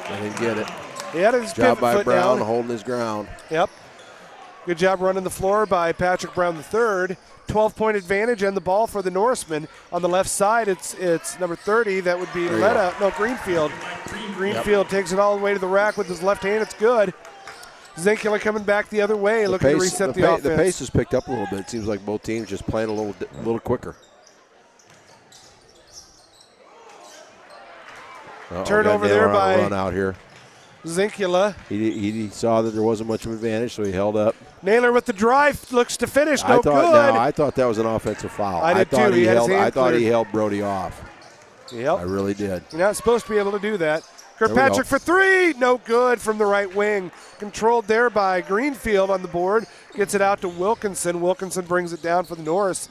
Speaker 1: They didn't get it.
Speaker 2: He had his
Speaker 1: job by Brown
Speaker 2: down.
Speaker 1: holding his ground.
Speaker 2: Yep. Good job running the floor by Patrick Brown III. 12-point advantage and the ball for the Norsemen. On the left side, it's number 30. That would be Greenfield. Greenfield takes it all the way to the rack with his left hand. It's good. Zinkula coming back the other way, looking to reset the offense.
Speaker 1: The pace has picked up a little bit. It seems like both teams just playing a little quicker.
Speaker 2: Turnover there by
Speaker 1: run out here.
Speaker 2: Zinkula.
Speaker 1: He saw that there wasn't much of an advantage, so he held up.
Speaker 2: Naylor with the drive, looks to finish.
Speaker 1: I
Speaker 2: good.
Speaker 1: thought that was an offensive foul.
Speaker 2: I did too.
Speaker 1: I thought he held Brody off.
Speaker 2: Yep.
Speaker 1: I really did.
Speaker 2: You're not supposed to be able to do that. Kirkpatrick for 3. No good from the right wing. Controlled there by Greenfield on the board. Gets it out to Wilkinson. Wilkinson brings it down for the Norse.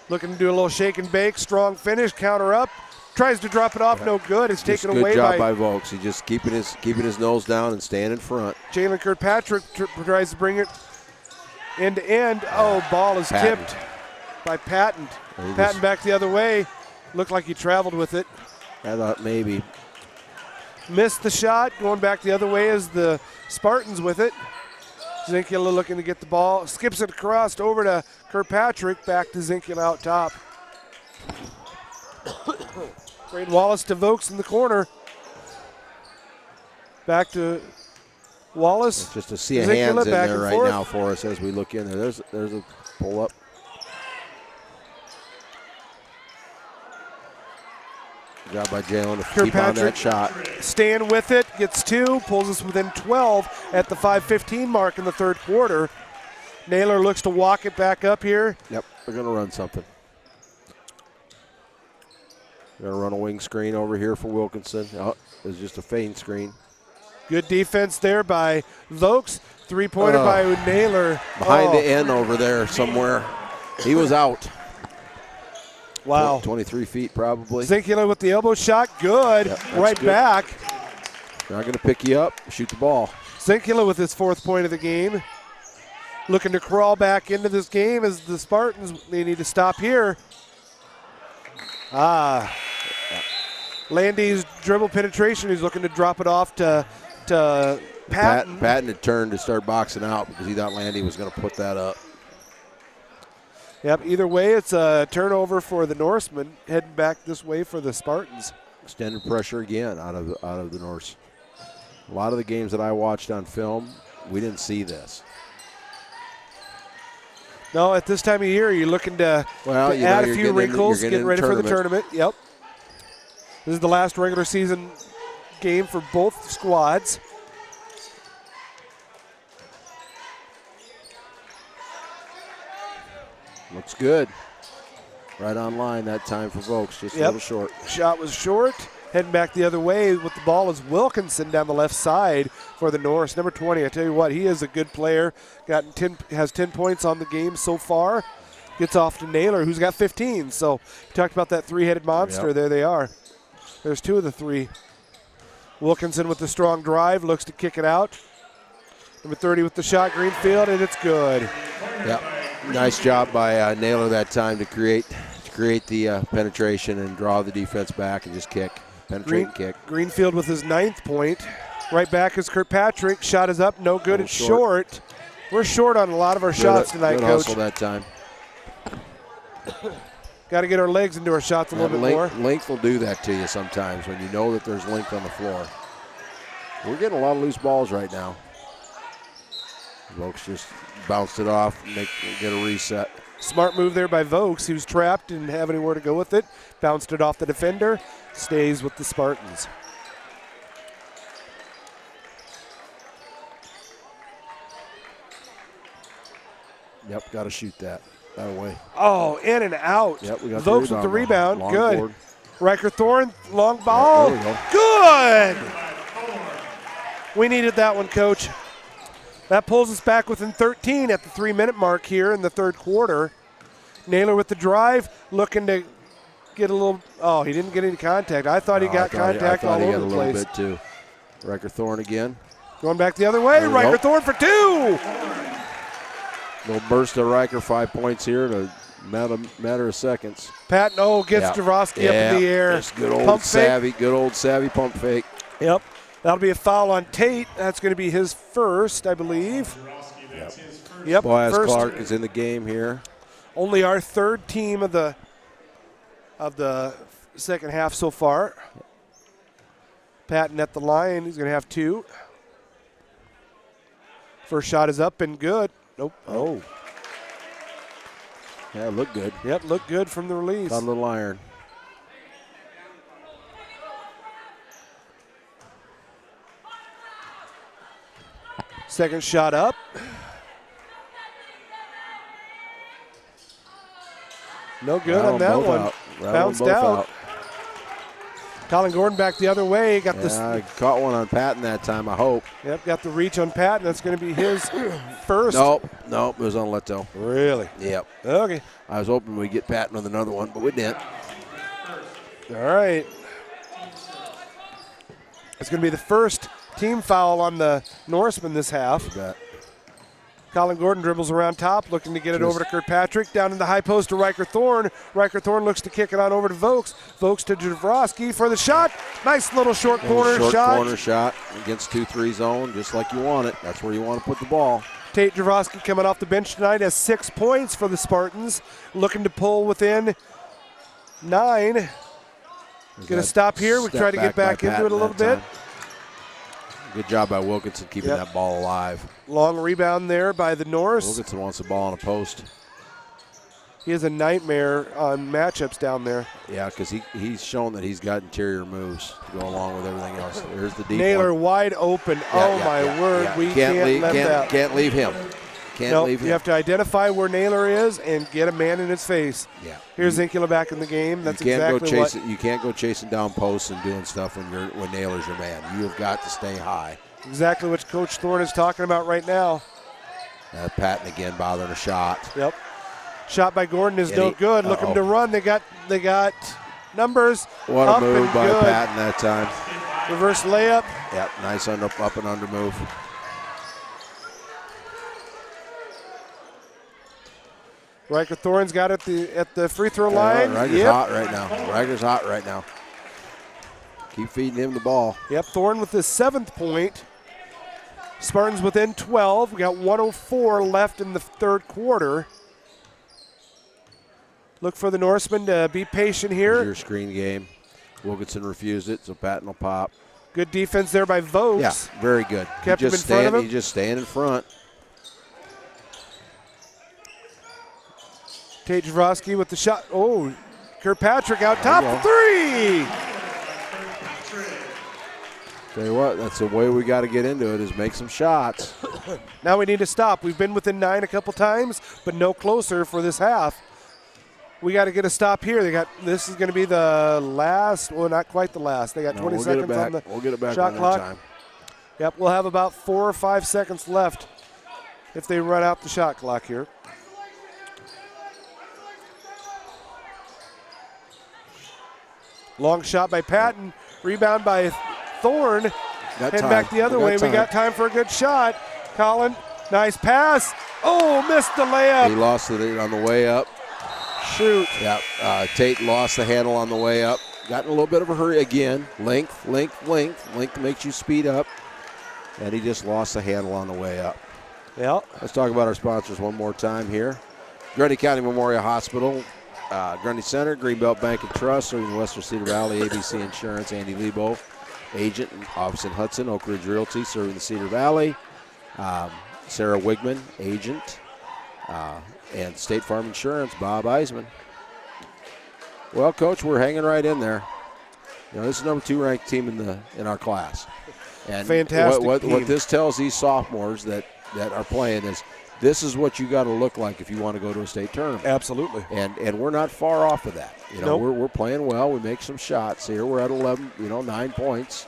Speaker 2: Looking to do a little shake and bake. Strong finish. Counter up. tries to drop it off, no good. It's taken away
Speaker 1: Good job
Speaker 2: by
Speaker 1: by Vokes. He's just keeping his nose down and staying in front.
Speaker 2: Jalen Kirkpatrick. Tries to bring it end to end. Oh, ball is
Speaker 1: Patton.
Speaker 2: tipped by Patton.
Speaker 1: He
Speaker 2: Patton
Speaker 1: just-
Speaker 2: back the other way. Looked like he traveled with it.
Speaker 1: I thought maybe.
Speaker 2: Missed the shot. Going back the other way as the Spartans with it. Zinkula looking to get the ball. Skips it across over to Kirkpatrick. Back to Zinkula out top. Braden Wallace to Vokes in the corner. Back to Wallace.
Speaker 1: Just to see a
Speaker 2: Zinkula
Speaker 1: hands in
Speaker 2: back
Speaker 1: there
Speaker 2: and
Speaker 1: right
Speaker 2: forth.
Speaker 1: now for us as we look in there. There's a pull up. Good job by Jalen to keep on that shot.
Speaker 2: Staying with it, gets 2, pulls us within 12 at the 5:15 mark in the third quarter. Naylor looks to walk it back up here.
Speaker 1: Yep, they're going to run something. They're going to run a wing screen over here for Wilkinson. Oh, it was just a feign screen.
Speaker 2: Good defense there by Vokes. 3-pointer by Naylor.
Speaker 1: Behind the end over there somewhere. He was out.
Speaker 2: Wow.
Speaker 1: 23 feet probably.
Speaker 2: Zinkula with the elbow shot. Good.
Speaker 1: Yep, that's
Speaker 2: right
Speaker 1: good.
Speaker 2: back.
Speaker 1: They're not going to pick you up. Shoot the ball.
Speaker 2: Zinkula with his 4th point of the game. Looking to crawl back into this game as the Spartans, they need to stop here. Landy's dribble penetration. He's looking to drop it off to Patton.
Speaker 1: Patton had turned to start boxing out because he thought Landy was going to put that up.
Speaker 2: Yep, either way, it's a turnover for the Norsemen, heading back this way for the Spartans.
Speaker 1: Extended pressure again out of the Norse. A lot of the games that I watched on film, we didn't see this.
Speaker 2: No, at this time of year, you're looking to add a few wrinkles, getting ready for the tournament. Yep. This is the last regular season game for both squads.
Speaker 1: Looks good. Right on line that time for Vokes, just a little short.
Speaker 2: Shot was short. Heading back the other way with the ball is Wilkinson down the left side for the Norse. Number 20, I tell you what, he is a good player. Has 10 points on the game so far. Gets off to Naylor, who's got 15. So you talked about that 3-headed monster.
Speaker 1: Yep.
Speaker 2: There they are. There's 2 of the 3. Wilkinson with the strong drive, looks to kick it out. Number 30 with the shot, Greenfield, and it's good.
Speaker 1: Yep. Nice job by Naylor that time to create the penetration and draw the defense back and just kick. Penetrate and kick.
Speaker 2: Greenfield with his 9th point. Right back is Kirkpatrick. Shot is up, no good. It's short. We're short on a lot of our shots tonight,
Speaker 1: good
Speaker 2: Coach.
Speaker 1: hustle that time.
Speaker 2: Got to get our legs into our shots a little bit more.
Speaker 1: Length will do that to you sometimes when you know that there's length on the floor. We're getting a lot of loose balls right now. Vokes just bounced it off, get a reset.
Speaker 2: Smart move there by Vokes. He was trapped and didn't have anywhere to go with it. Bounced it off the defender. Stays with the Spartans.
Speaker 1: Yep, got to shoot that away.
Speaker 2: Oh, in and out.
Speaker 1: Yep, we got
Speaker 2: Vokes
Speaker 1: the
Speaker 2: with the
Speaker 1: rebound.
Speaker 2: rebound.
Speaker 1: Long
Speaker 2: Good.
Speaker 1: board.
Speaker 2: Riker Thorne, long ball.
Speaker 1: There we go.
Speaker 2: Good. We needed that one, Coach. That pulls us back within 13 at the 3-minute mark here in the third quarter. Naylor with the drive, looking to get a little. Oh, he didn't get any contact. I thought he got contact all over the place.
Speaker 1: I thought he got a little bit too. Riker Thorne again.
Speaker 2: Going back the other way. Riker Thorne for 2.
Speaker 1: Little burst of Riker, 5 points here in a matter of seconds.
Speaker 2: Patton gets Jarovsky up in the air.
Speaker 1: Just good old
Speaker 2: Pump
Speaker 1: savvy,
Speaker 2: fake.
Speaker 1: good old savvy pump fake.
Speaker 2: Yep. That'll be a foul on Tate. That's going to be his first, I believe. Yep.
Speaker 1: Boaz
Speaker 2: first.
Speaker 1: Clark is in the game here.
Speaker 2: Only our 3rd team of the second half so far. Patton at the line. He's going to have 2. First shot is up and good. Nope. Oh.
Speaker 1: Yeah, looked good.
Speaker 2: Yep, looked good from the release.
Speaker 1: Got a little iron.
Speaker 2: Second shot up. No good on that one. Bounced out. Colin Gordon back the other way. Got
Speaker 1: I caught one on Patton that time, I hope.
Speaker 2: Yep, got the reach on Patton. That's going to be his first.
Speaker 1: Nope, it was on Leto.
Speaker 2: Really?
Speaker 1: Yep.
Speaker 2: Okay.
Speaker 1: I was hoping we'd get Patton with another one, but we didn't.
Speaker 2: All right. It's going to be the first team foul on the Norseman this half.
Speaker 1: You bet.
Speaker 2: Colin Gordon dribbles around top, looking to get it over to Kirkpatrick. Down in the high post to Riker Thorne. Riker Thorne looks to kick it on over to Vokes. Vokes to Javrowski for the shot. Nice little short corner shot.
Speaker 1: Short corner shot against 2-3 zone, just like you want it. That's where you want to put the ball.
Speaker 2: Tate Javrowski coming off the bench tonight has 6 points for the Spartans. Looking to pull within 9. Going to stop here. We try to get back into it a little bit.
Speaker 1: Good job by Wilkinson keeping that ball alive.
Speaker 2: Long rebound there by the Norse.
Speaker 1: Wilkinson wants the ball on a post.
Speaker 2: He is a nightmare on matchups down there.
Speaker 1: Yeah, because he's shown that he's got interior moves to go along with everything else. There's the deep
Speaker 2: Naylor
Speaker 1: one.
Speaker 2: wide open. My word. We can't let that.
Speaker 1: Can't leave him. Can't leave him.
Speaker 2: You have to identify where Naylor is and get a man in his face.
Speaker 1: Yeah.
Speaker 2: Here's Zinkula back in the game. That's exactly what.
Speaker 1: You can't go chasing down posts and doing stuff when Naylor's your man. You've got to stay high.
Speaker 2: Exactly what Coach Thorne is talking about right now.
Speaker 1: Patton again bothering a shot.
Speaker 2: Yep. Shot by Gordon is no good. Looking to run. They got numbers.
Speaker 1: What a move by Patton that time.
Speaker 2: Reverse layup.
Speaker 1: Yep, nice up and under move.
Speaker 2: Riker Thorne's got it at the free throw line.
Speaker 1: Riker's hot right now. Riker's hot right now. Keep feeding him the ball.
Speaker 2: Yep, Thorne with his 7th point. Spartans within 12. We got 1:04 left in the third quarter. Look for the Norsemen to be patient here.
Speaker 1: Here's your screen game. Wilkinson refused it, so Patton will pop.
Speaker 2: Good defense there by Vokes.
Speaker 1: Yeah, very good.
Speaker 2: Kept him in front of him.
Speaker 1: You just stand in front.
Speaker 2: Tate Javrowski with the shot. Oh, Kirkpatrick out top. 3!
Speaker 1: Tell you what, that's the way we got to get into it, is make some shots.
Speaker 2: Now we need to stop. We've been within 9 a couple times, but no closer for this half. We got to get a stop here. This is going to be the last, well, not quite the last. They got 20 seconds on the
Speaker 1: we'll get it back
Speaker 2: shot clock. Time. Yep, we'll have about 4 or 5 seconds left if they run out the shot clock here. Long shot by Patton. Rebound by Thorne. Head back the other way. We got time for a good shot. Colin, nice pass. Oh, missed the layup.
Speaker 1: He lost it on the way up.
Speaker 2: Shoot.
Speaker 1: Yeah, Tate lost the handle on the way up. Got in a little bit of a hurry again. Length makes you speed up. And he just lost the handle on the way up.
Speaker 2: Yeah.
Speaker 1: Let's talk about our sponsors one more time here. Grundy County Memorial Hospital, Grundy Center, Greenbelt Bank and Trust, serving Western Cedar Valley, ABC Insurance, Andy Lebo, agent, office in Hudson, Oak Ridge Realty, serving the Cedar Valley, Sarah Wigman, agent, and State Farm Insurance, Bob Eisman. Well, Coach, we're hanging right in there. You know, this is number 2 ranked team in our class. And
Speaker 2: fantastic
Speaker 1: what this tells these sophomores that are playing is this is what you got to look like if you want to go to a state tournament.
Speaker 2: Absolutely.
Speaker 1: And we're not far off of that. You know, we're playing well. We make some shots here. We're at 11, 9 points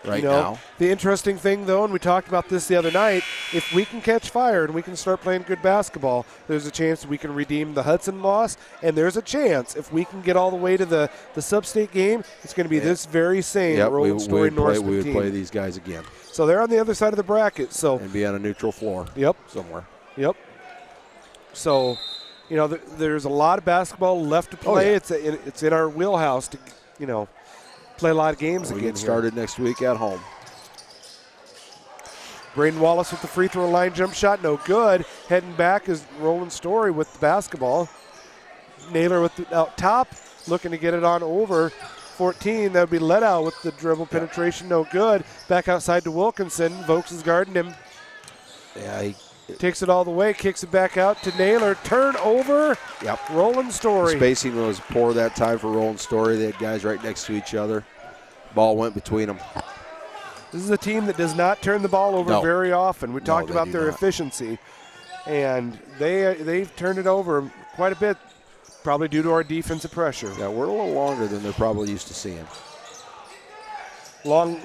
Speaker 1: right now.
Speaker 2: The interesting thing, though, and we talked about this the other night, if we can catch fire and we can start playing good basketball, there's a chance we can redeem the Hudson loss, and there's a chance if we can get all the way to the sub-state game, it's going to be this very same Roland Story Norseman team.
Speaker 1: We would play these guys again.
Speaker 2: So they're on the other side of the bracket.
Speaker 1: And be on a neutral floor.
Speaker 2: Yep.
Speaker 1: Somewhere.
Speaker 2: Yep. So, there's a lot of basketball left to play. It's in our wheelhouse to, play a lot of games again.
Speaker 1: We get started next week at home.
Speaker 2: Braden Wallace with the free throw line jump shot, no good. Heading back is Roland Story with the basketball. Naylor with the out top, looking to get it on over 14. That would be Ledau with the dribble penetration, no good. Back outside to Wilkinson. Vokes is guarding him.
Speaker 1: Yeah, he
Speaker 2: takes it all the way, kicks it back out to Naylor. Turnover.
Speaker 1: Yep.
Speaker 2: Roland Story.
Speaker 1: The spacing was poor that time for Roland Story. They had guys right next to each other. Ball went between them.
Speaker 2: This is a team that does not turn the ball over very often. We talked about their efficiency, and they've turned it over quite a bit, probably due to our defensive pressure.
Speaker 1: Yeah, we're a little longer than they're probably used to seeing.
Speaker 2: Long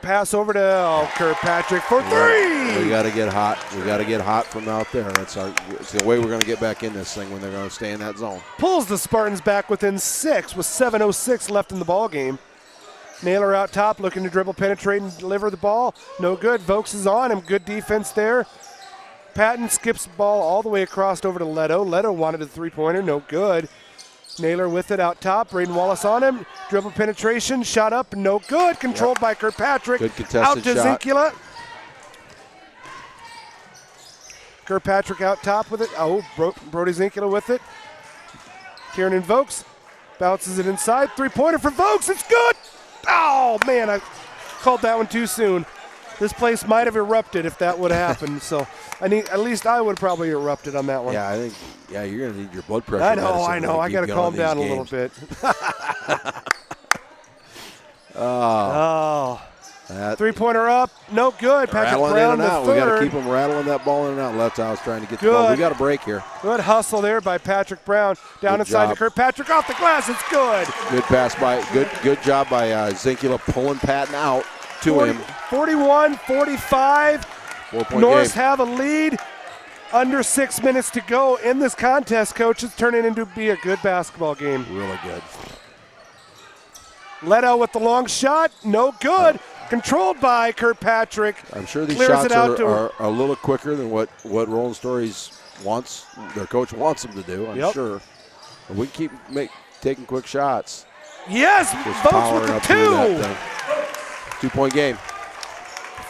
Speaker 2: pass over to Kirkpatrick for three.
Speaker 1: We got to get hot. We got to get hot from out there. It's the way we're going to get back in this thing when they're going to stay in that zone.
Speaker 2: Pulls the Spartans back within 6 with 7:06 left in the ball game. Naylor out top, looking to dribble, penetrate, and deliver the ball. No good. Vokes is on him. Good defense there. Patton skips the ball all the way across over to Leto. Leto wanted a three-pointer. No good. Naylor with it out top. Braden Wallace on him. Dribble penetration. Shot up. No good. Controlled by Kirkpatrick.
Speaker 1: Good contested
Speaker 2: out to
Speaker 1: shot.
Speaker 2: Zinkula. Kirkpatrick out top with it. Brody Zinkula with it. Kieran Vokes bounces it inside. Three-pointer for Vokes. It's good. Oh, man, I called that one too soon. This place might have erupted if that would have happened. So at least I would probably erupted on that one.
Speaker 1: Yeah, I think you're going to need your blood pressure.
Speaker 2: I know. I got to calm down a little bit. Three-pointer up, no good. Patrick Brown, the third.
Speaker 1: We got to keep them rattling that ball in and out. That's how I was trying to get the ball. We got a break here.
Speaker 2: Good hustle there by Patrick Brown. Down inside to Kirkpatrick, off the glass. It's good.
Speaker 1: Good pass good job by Zinkula pulling Patton out to him.
Speaker 2: 41-45.
Speaker 1: 4-point
Speaker 2: Norse
Speaker 1: game.
Speaker 2: have a lead. Under 6 minutes to go in this contest, coach. It's turning into be a good basketball game.
Speaker 1: Really good.
Speaker 2: Leto with the long shot, no good. Controlled by Kirkpatrick.
Speaker 1: I'm sure these
Speaker 2: Clears
Speaker 1: shots
Speaker 2: it out
Speaker 1: are a little quicker than what Roland Stories wants. Their coach wants them to do, I'm sure. But we keep taking quick shots.
Speaker 2: Yes, Vokes with the two.
Speaker 1: 2-point game.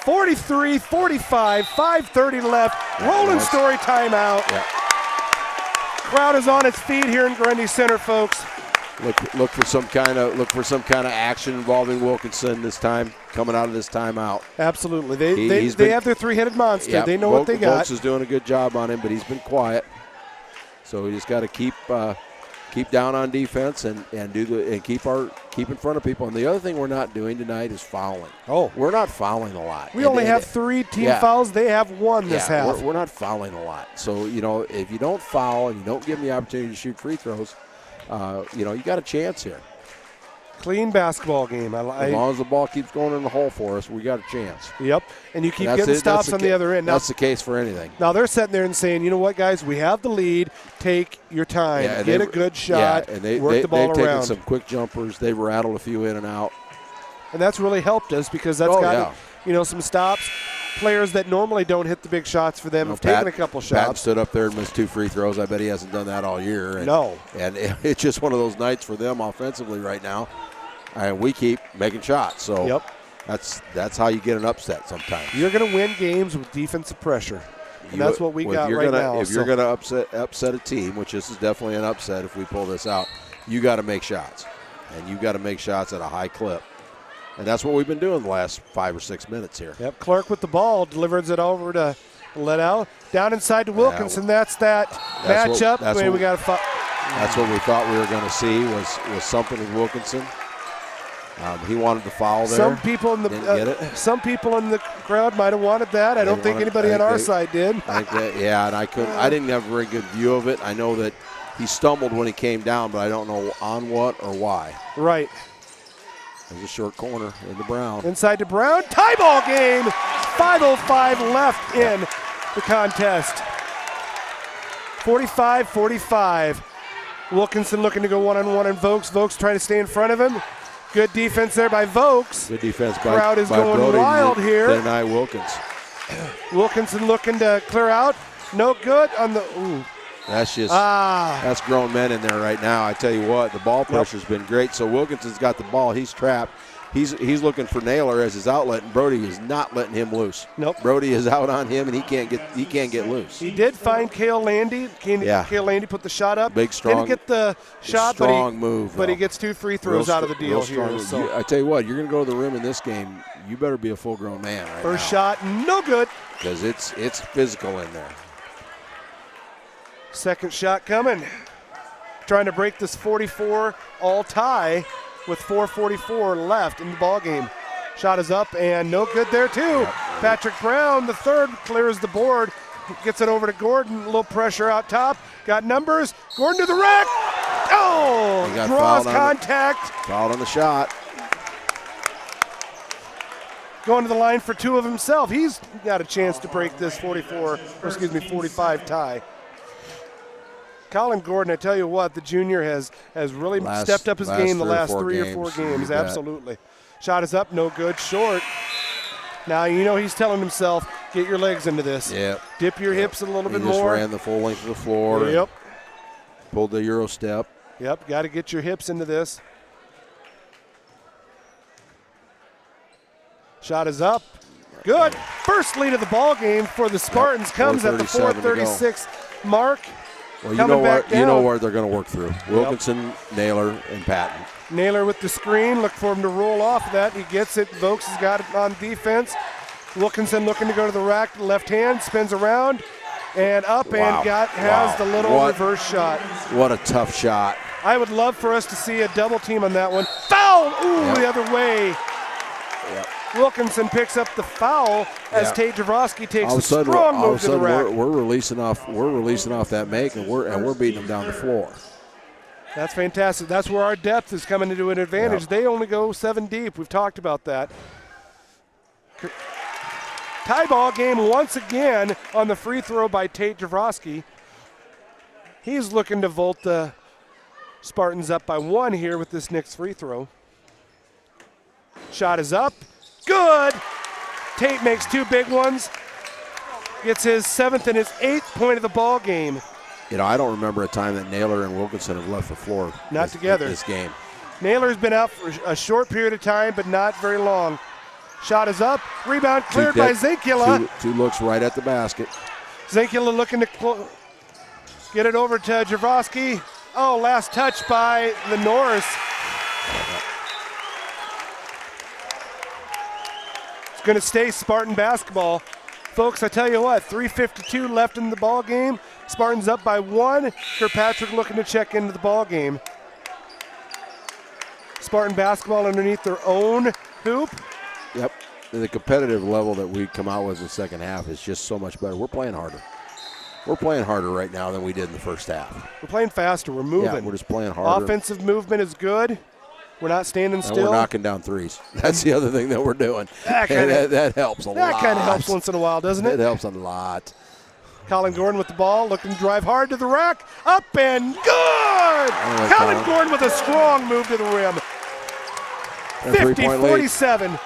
Speaker 2: 43-45, 5:30 left. Roland Story timeout.
Speaker 1: Yeah.
Speaker 2: Crowd is on its feet here in Grundy Center, folks.
Speaker 1: Look for some kind of action involving Wilkinson this time, coming out of this timeout.
Speaker 2: Absolutely, they have their three-headed monster.
Speaker 1: Yeah,
Speaker 2: they know what they got.
Speaker 1: Vokes is doing a good job on him, but he's been quiet. So we just got to keep down on defense and keep in front of people. And the other thing we're not doing tonight is fouling. We're not fouling a lot.
Speaker 2: We only have 3 team fouls. They have 1 this half.
Speaker 1: We're not fouling a lot. So if you don't foul and you don't give them the opportunity to shoot free throws, you got a chance here.
Speaker 2: Clean basketball game.
Speaker 1: As long as the ball keeps going in the hole for us, we got a chance.
Speaker 2: Yep, and you keep getting stops on the other end.
Speaker 1: That's the case for anything.
Speaker 2: Now they're sitting there and saying, you know what, guys, we have the lead. Take your time. Get a good shot.
Speaker 1: Yeah, and
Speaker 2: work the ball
Speaker 1: they've
Speaker 2: around.
Speaker 1: taken some quick jumpers. They've rattled a few in and out.
Speaker 2: And that's really helped us because that's gotten some stops. Players that normally don't hit the big shots for them have taken a couple shots.
Speaker 1: Pat stood up there and missed 2 free throws. I bet he hasn't done that all year. And it's just one of those nights for them offensively right now. And we keep making shots. So that's how you get an upset sometimes.
Speaker 2: You're going to win games with defensive pressure. And that's what we got right now.
Speaker 1: If you're going to upset a team, which this is definitely an upset if we pull this out, you got to make shots. And you got to make shots at a high clip. And that's what we've been doing the last 5 or 6 minutes here.
Speaker 2: Yep, Clark with the ball delivers it over to Leto. Down inside to Wilkinson. That's matchup.
Speaker 1: That's what we thought we were going to see was something with Wilkinson. He wanted to foul there.
Speaker 2: Some people in the crowd might have wanted that. I don't think anybody on our side did.
Speaker 1: And I didn't have a very good view of it. I know that he stumbled when he came down, but I don't know on what or why.
Speaker 2: Right.
Speaker 1: There's a short corner into Brown.
Speaker 2: Inside to Brown. Tie ball game. 5:05 left in the contest. 45-45. Wilkinson looking to go one-on-one and Vokes. Vokes trying to stay in front of him. Good defense there by Vokes.
Speaker 1: Good defense by
Speaker 2: Crowd is going
Speaker 1: Brody
Speaker 2: wild here.
Speaker 1: Deny Wilkins.
Speaker 2: Wilkinson looking to clear out. No good on the. Ooh.
Speaker 1: That's that's grown men in there right now. I tell you what, the ball pressure's been great. So Wilkinson's got the ball. He's trapped. He's looking for Naylor as his outlet, and Brody is not letting him loose.
Speaker 2: Nope.
Speaker 1: Brody is out on him, and he can't get loose.
Speaker 2: He did find Cale Landy. Cale Landy put the shot up.
Speaker 1: Big, strong.
Speaker 2: Didn't get the shot,
Speaker 1: move.
Speaker 2: But he gets 2 free throws out of the deal here.
Speaker 1: So. I tell you what, you're going to go to the rim in this game. You better be a full-grown man right now.
Speaker 2: First shot, no good.
Speaker 1: Because it's physical in there.
Speaker 2: Second shot coming. Trying to break this 44 all tie with 4:44 left in the ball game. Shot is up and no good there too. Patrick Brown, the third, clears the board. Gets it over to Gordon. A little pressure out top. Got numbers. Gordon to the rack. Oh! Draws contact.
Speaker 1: Fouled on the shot.
Speaker 2: going to the line for 2 of himself. He's got a chance to break this 45 tie. Colin Gordon, I tell you what, the junior has really stepped up his game the last 3 or 4 games. Absolutely. Shot is up, no good, short. Now, you know he's telling himself, get your legs into this.
Speaker 1: Yep.
Speaker 2: Dip your hips a little bit
Speaker 1: He just
Speaker 2: more.
Speaker 1: ran the full length of the floor.
Speaker 2: Yep.
Speaker 1: Pulled the Euro step.
Speaker 2: Yep, got to get your hips into this. Shot is up. Good. First lead of the ball game for the Spartans comes at the 4:36 mark.
Speaker 1: Well, you know where they're going to work through. Wilkinson, Naylor, and Patton.
Speaker 2: Naylor with the screen. Look for him to roll off that. He gets it. Vokes has got it on defense. Wilkinson looking to go to the rack. Left hand spins around and up and has the little reverse shot.
Speaker 1: What a tough shot.
Speaker 2: I would love for us to see a double team on that one. Foul! Ooh, the other way.
Speaker 1: Yep.
Speaker 2: Wilkinson picks up the foul as Tate Javrosky takes a strong move to the rack.
Speaker 1: We're releasing off that make, and we're beating them down the floor.
Speaker 2: That's fantastic. That's where our depth is coming into an advantage.
Speaker 1: Yep.
Speaker 2: They only go 7 deep. We've talked about that. Tie ball game once again on the free throw by Tate Javrosky. He's looking to vault the Spartans up by 1 here with this next free throw. Shot is up. Good. Tate makes 2 big ones. Gets his 7th and his 8th point of the ball game.
Speaker 1: You know, I don't remember a time that Naylor and Wilkinson have left the floor
Speaker 2: together
Speaker 1: this game.
Speaker 2: Naylor's been out for a short period of time, but not very long. Shot is up. Rebound cleared by Zinkula.
Speaker 1: 2 looks right at the basket.
Speaker 2: Zinkula looking to get it over to Javrosky. Oh, last touch by the Norris. It's going to stay Spartan basketball. Folks, I tell you what, 3:52 left in the ball game. Spartans up by 1. Kirkpatrick looking to check into the ball game. Spartan basketball underneath their own hoop.
Speaker 1: Yep. The competitive level that we come out with in the second half is just so much better. We're playing harder. We're playing harder right now than we did in the first half.
Speaker 2: We're playing faster. We're moving.
Speaker 1: Yeah, we're just playing harder.
Speaker 2: Offensive movement is good. We're not standing still.
Speaker 1: And we're knocking down threes. That's the other thing that we're doing. That helps a lot.
Speaker 2: That kind of helps once in a while, doesn't it?
Speaker 1: It helps a lot.
Speaker 2: Colin Gordon with the ball, looking to drive hard to the rack. Up and good! Colin Gordon with a strong move to the rim. 50-47.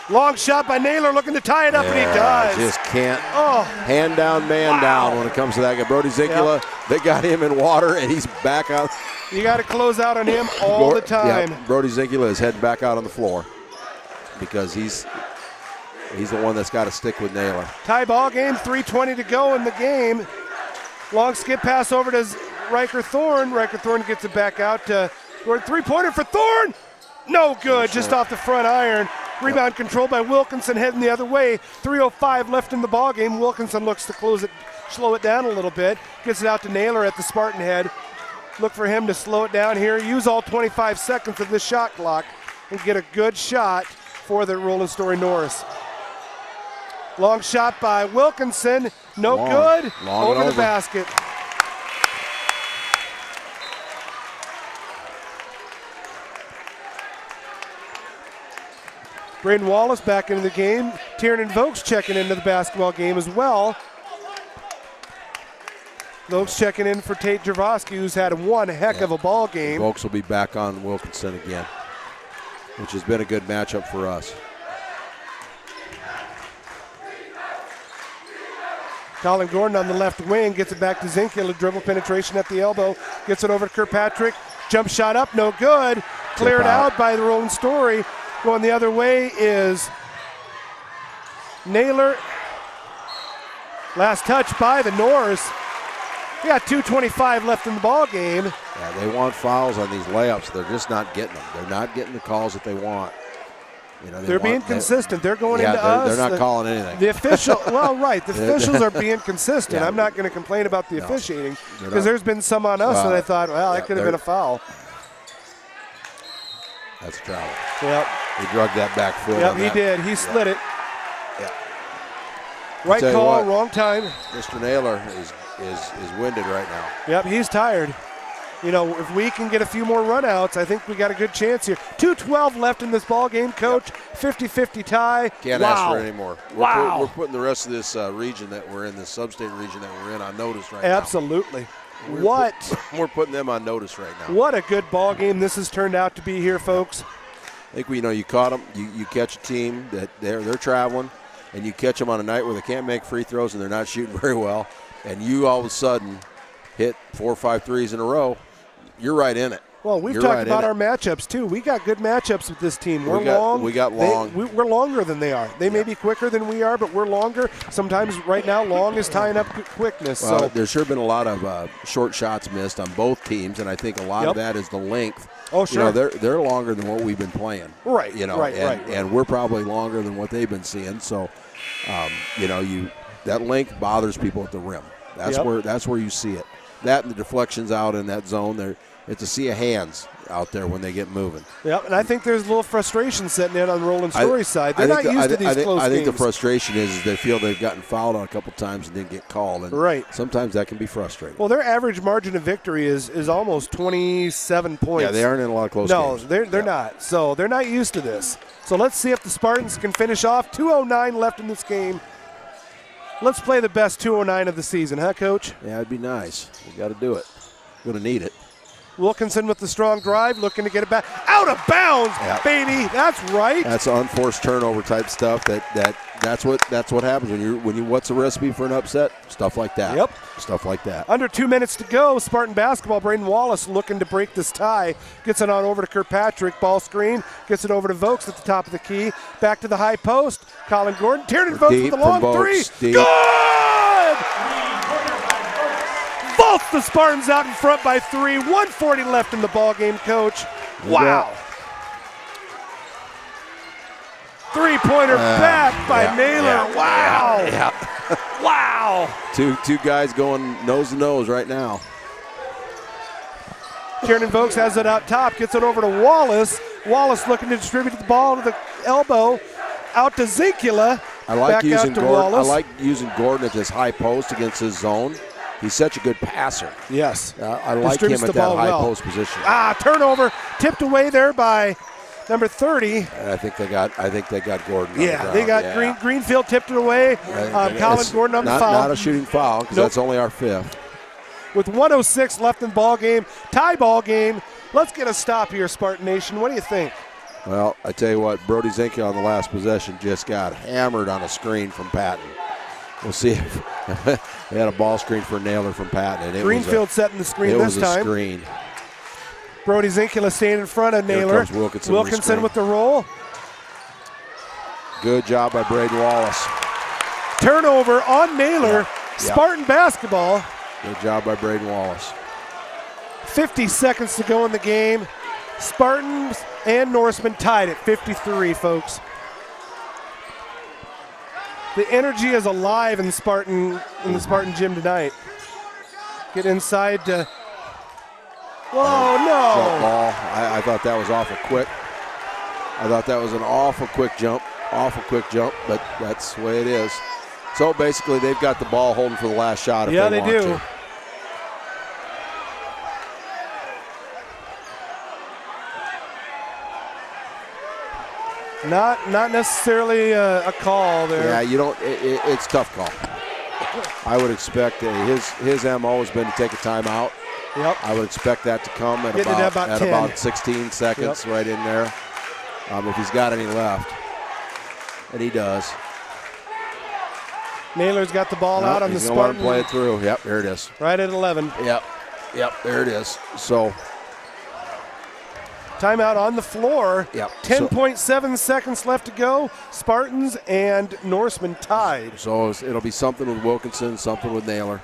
Speaker 2: Long shot by Naylor, looking to tie it up, and he does.
Speaker 1: Just can't. Hand down, man down when it comes to that guy. Brody Zinkula, they got him in water, and he's back out.
Speaker 2: You got to close out on him all the time.
Speaker 1: Yeah, Brody Zinkula is heading back out on the floor because he's the one that's got to stick with Naylor.
Speaker 2: Tie ball game, 3:20 to go in the game. Long skip pass over to Riker Thorne. Riker Thorne gets it back out to Gordon. 3-pointer for Thorne. No good, just off the front iron. Rebound controlled by Wilkinson, heading the other way. 3:05 left in the ball game. Wilkinson looks to slow it down a little bit. Gets it out to Naylor at the Spartan head. Look for him to slow it down here. Use all 25 seconds of this shot clock and get a good shot for the Roland Story Norris. Long shot by Wilkinson. No good. Over the basket. Braden Wallace back into the game. Tiernan Vokes checking into the basketball game as well. Vokes checking in for Tate Javrosky, who's had one heck of a ball game.
Speaker 1: Vokes will be back on Wilkinson again, which has been a good matchup for us.
Speaker 2: Colin Gordon on the left wing gets it back to Zinkula. Dribble penetration at the elbow. Gets it over to Kirkpatrick. Jump shot up, no good. Cleared out by the Roland Story. Going the other way is Naylor. Last touch by the Norris. We got 2:25 left in the ball game.
Speaker 1: Yeah, they want fouls on these layups. They're just not getting them. They're not getting the calls that they want. You know,
Speaker 2: they're being consistent. They're going into us.
Speaker 1: They're not calling anything.
Speaker 2: The official, well, right. The officials are being consistent.
Speaker 1: Yeah.
Speaker 2: I'm not going to complain about the officiating because there's been some on us that I thought, well, that could have been a foul.
Speaker 1: That's a travel.
Speaker 2: Yep.
Speaker 1: He drug that back foot.
Speaker 2: Yep, he did. He slid it.
Speaker 1: Yeah.
Speaker 2: Right call, wrong time.
Speaker 1: Mr. Naylor is winded right now.
Speaker 2: Yep, he's tired. You know, if we can get a few more runouts, I think we got a good chance here. 2:12 left in this ball game, Coach. 50-50 tie.
Speaker 1: Can't ask for any more.
Speaker 2: Wow.
Speaker 1: We're putting the rest of this region that we're in, this sub-state region that we're in, on notice right now.
Speaker 2: Absolutely.
Speaker 1: We're putting them on notice right now.
Speaker 2: What a good ball game this has turned out to be here, folks.
Speaker 1: I think you caught them. You catch a team that they're traveling, and you catch them on a night where they can't make free throws and they're not shooting very well, and you all of a sudden hit 4 or 5 threes in a row. You're right in it.
Speaker 2: Well, we've talked about our matchups too. We got good matchups with this team.
Speaker 1: We got long.
Speaker 2: We're longer than they are. They may be quicker than we are, but we're longer. Sometimes right now, long is tying up quickness.
Speaker 1: Well,
Speaker 2: so
Speaker 1: there's sure been a lot of short shots missed on both teams, and I think a lot of that is the length.
Speaker 2: Oh, sure.
Speaker 1: You know, they're longer than what we've been playing.
Speaker 2: Right.
Speaker 1: You know,
Speaker 2: right.
Speaker 1: And we're probably longer than what they've been seeing. So, that length bothers people at the rim. That's where you see it. That and the deflections out in that zone there. It's a sea of hands out there when they get moving.
Speaker 2: Yep, and I think there's a little frustration setting in on Roland Story's side. They're not used to these close games.
Speaker 1: I think the frustration is they feel they've gotten fouled on a couple times and didn't get called. And sometimes that can be frustrating.
Speaker 2: Well, their average margin of victory is almost 27 points.
Speaker 1: Yeah, they aren't in a lot of close games.
Speaker 2: No, they're not. So they're not used to this. So let's see if the Spartans can finish off. 2:09 left in this game. Let's play the best 2:09 of the season, huh, Coach?
Speaker 1: Yeah, it'd be nice. We got to do it. We're going to need it.
Speaker 2: Wilkinson with the strong drive, looking to get it back. Out of bounds, baby. That's right.
Speaker 1: That's unforced turnover type stuff. That's what happens when you. What's the recipe for an upset? Stuff like that.
Speaker 2: Yep.
Speaker 1: Stuff like that.
Speaker 2: Under 2 minutes to go. Spartan basketball. Braden Wallace looking to break this tie. Gets it on over to Kirkpatrick. Ball screen. Gets it over to Vokes at the top of the key. Back to the high post. Colin Gordon. Tiernan Vokes with the long three.
Speaker 1: Deep.
Speaker 2: Good! Vaults the Spartans out in front by 3. 1:40 left in the ball game, Coach. Wow. Three-pointer back by Naylor.
Speaker 1: Yeah,
Speaker 2: wow.
Speaker 1: Yeah.
Speaker 2: Wow.
Speaker 1: Two guys going nose to nose right now.
Speaker 2: Tiernan Vokes has it out top, gets it over to Wallace. Wallace looking to distribute the ball to the elbow. Out to Zinkula.
Speaker 1: I like using Gordon.
Speaker 2: Wallace.
Speaker 1: I like using Gordon at this high post against his zone. He's such a good passer.
Speaker 2: Yes.
Speaker 1: I like him at that high post position.
Speaker 2: Turnover. Tipped away there by number 30.
Speaker 1: And I think they got Gordon.
Speaker 2: Yeah, they got Greenfield tipped it away. Colin Gordon on the foul.
Speaker 1: Not a shooting foul because that's only our 5th.
Speaker 2: With 1:06 left in the ball game, tie ball game. Let's get a stop here, Spartan Nation. What do you think?
Speaker 1: Well, I tell you what, Brody Zinke on the last possession just got hammered on a screen from Patton. We'll see if they had a ball screen for Naylor from Patton. And
Speaker 2: Greenfield setting the screen this time.
Speaker 1: It was a screen.
Speaker 2: Brody Zinkula staying in front of Naylor.
Speaker 1: Here comes
Speaker 2: Wilkinson with the roll.
Speaker 1: Good job by Braden Wallace.
Speaker 2: Turnover on Naylor.
Speaker 1: Yeah.
Speaker 2: Spartan basketball.
Speaker 1: Good job by Braden Wallace.
Speaker 2: 50 seconds to go in the game. Spartans and Norsemen tied at 53, folks. The energy is alive in the Spartan gym tonight. Get inside to. Whoa, no!
Speaker 1: Ball. I thought that was awful quick. I thought that was an awful quick jump, but that's the way it is. So basically, they've got the ball holding for the last shot if they want
Speaker 2: do.
Speaker 1: to.
Speaker 2: Not necessarily a call there.
Speaker 1: Yeah, you don't. It's a tough call. I would expect his MO has been to take a timeout.
Speaker 2: Yep.
Speaker 1: I would expect that to come at about 16 seconds, right in there, if he's got any left, and he does.
Speaker 2: Naylor's got the ball out on the Spartan.
Speaker 1: He's going to play it through. Yep, there it is.
Speaker 2: Right at 11.
Speaker 1: Yep, there it is. So.
Speaker 2: Timeout on the floor.
Speaker 1: Yep.
Speaker 2: 10.7 seconds left to go. Spartans and Norsemen tied.
Speaker 1: So it'll be something with Wilkinson, something with Naylor.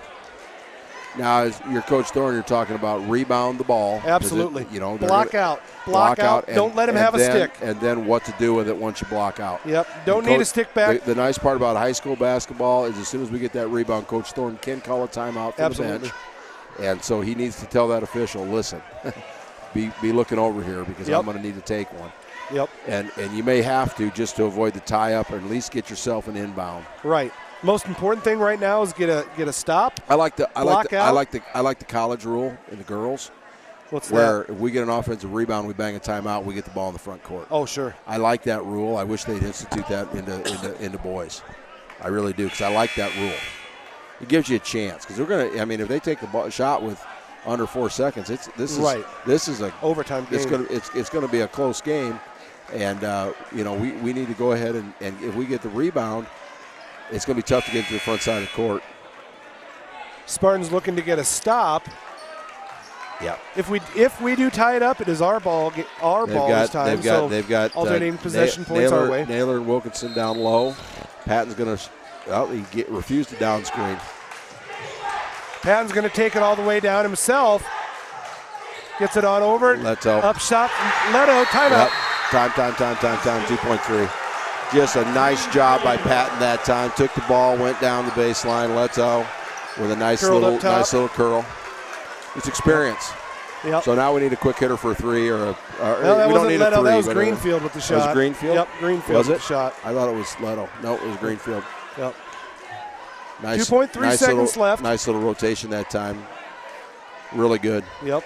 Speaker 1: Now, as your Coach Thorne, you're talking about rebound the ball.
Speaker 2: Absolutely.
Speaker 1: Block
Speaker 2: out. Don't let him have a stick.
Speaker 1: And then what to do with it once you block out.
Speaker 2: Yep. Don't need a stick back.
Speaker 1: The nice part about high school basketball is as soon as we get that rebound, Coach Thorne can call a timeout for the bench. And so he needs to tell that official, listen, be looking over here because I'm going to need to take one.
Speaker 2: Yep.
Speaker 1: And you may have to just to avoid the tie-up or at least get yourself an inbound.
Speaker 2: Right. Most important thing right now is get a stop.
Speaker 1: I like the college rule in the girls.
Speaker 2: What's
Speaker 1: where
Speaker 2: that?
Speaker 1: if we get an offensive rebound, we bang a timeout, we get the ball in the front court.
Speaker 2: Oh, sure.
Speaker 1: I like that rule. I wish they'd institute that into boys. I really do, because I like that rule. It gives you a chance, because they're going to. I mean, if they take the shot with under 4 seconds, this is a
Speaker 2: overtime game.
Speaker 1: It's going to be a close game, and we need to go ahead and if we get the rebound, it's going to be tough to get to the front side of the court.
Speaker 2: Spartans looking to get a stop.
Speaker 1: Yeah.
Speaker 2: If we do tie it up, it is our ball this time.
Speaker 1: They've got
Speaker 2: alternating possession points our way.
Speaker 1: Naylor and Wilkinson down low. Patton's going to refuse to down screen.
Speaker 2: Patton's going to take it all the way down himself. Gets it on over.
Speaker 1: Leto.
Speaker 2: Up shot. Leto. Timeout.
Speaker 1: Yep. Time. 2.3. Just a nice job by Patton that time. Took the ball, went down the baseline. Leto with a nice little curl. It's experience.
Speaker 2: Yep.
Speaker 1: So now we need a quick hitter for a three or
Speaker 2: that
Speaker 1: we don't need
Speaker 2: Leto,
Speaker 1: a three.
Speaker 2: That was Greenfield with the shot.
Speaker 1: Was Greenfield?
Speaker 2: Yep, Greenfield
Speaker 1: was
Speaker 2: with the shot.
Speaker 1: I thought it was Leto. No, it was Greenfield.
Speaker 2: Yep.
Speaker 1: Nice,
Speaker 2: 2.3 seconds left.
Speaker 1: Nice little rotation that time. Really good.
Speaker 2: Yep.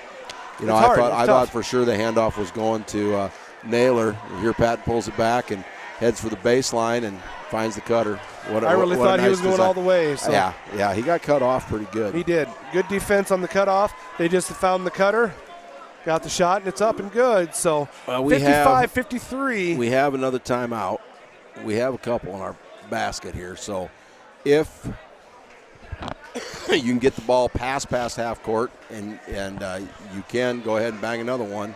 Speaker 1: I thought for sure the handoff was going to Naylor. Here Patton pulls it back and heads for the baseline and finds the cutter.
Speaker 2: I really thought he was going all the way. So.
Speaker 1: Yeah, he got cut off pretty good.
Speaker 2: He did. Good defense on the cutoff. They just found the cutter, got the shot, and it's up and good. So 55-53.
Speaker 1: We have another timeout. We have a couple in our basket here. So if you can get the ball past half court and you can go ahead and bang another one.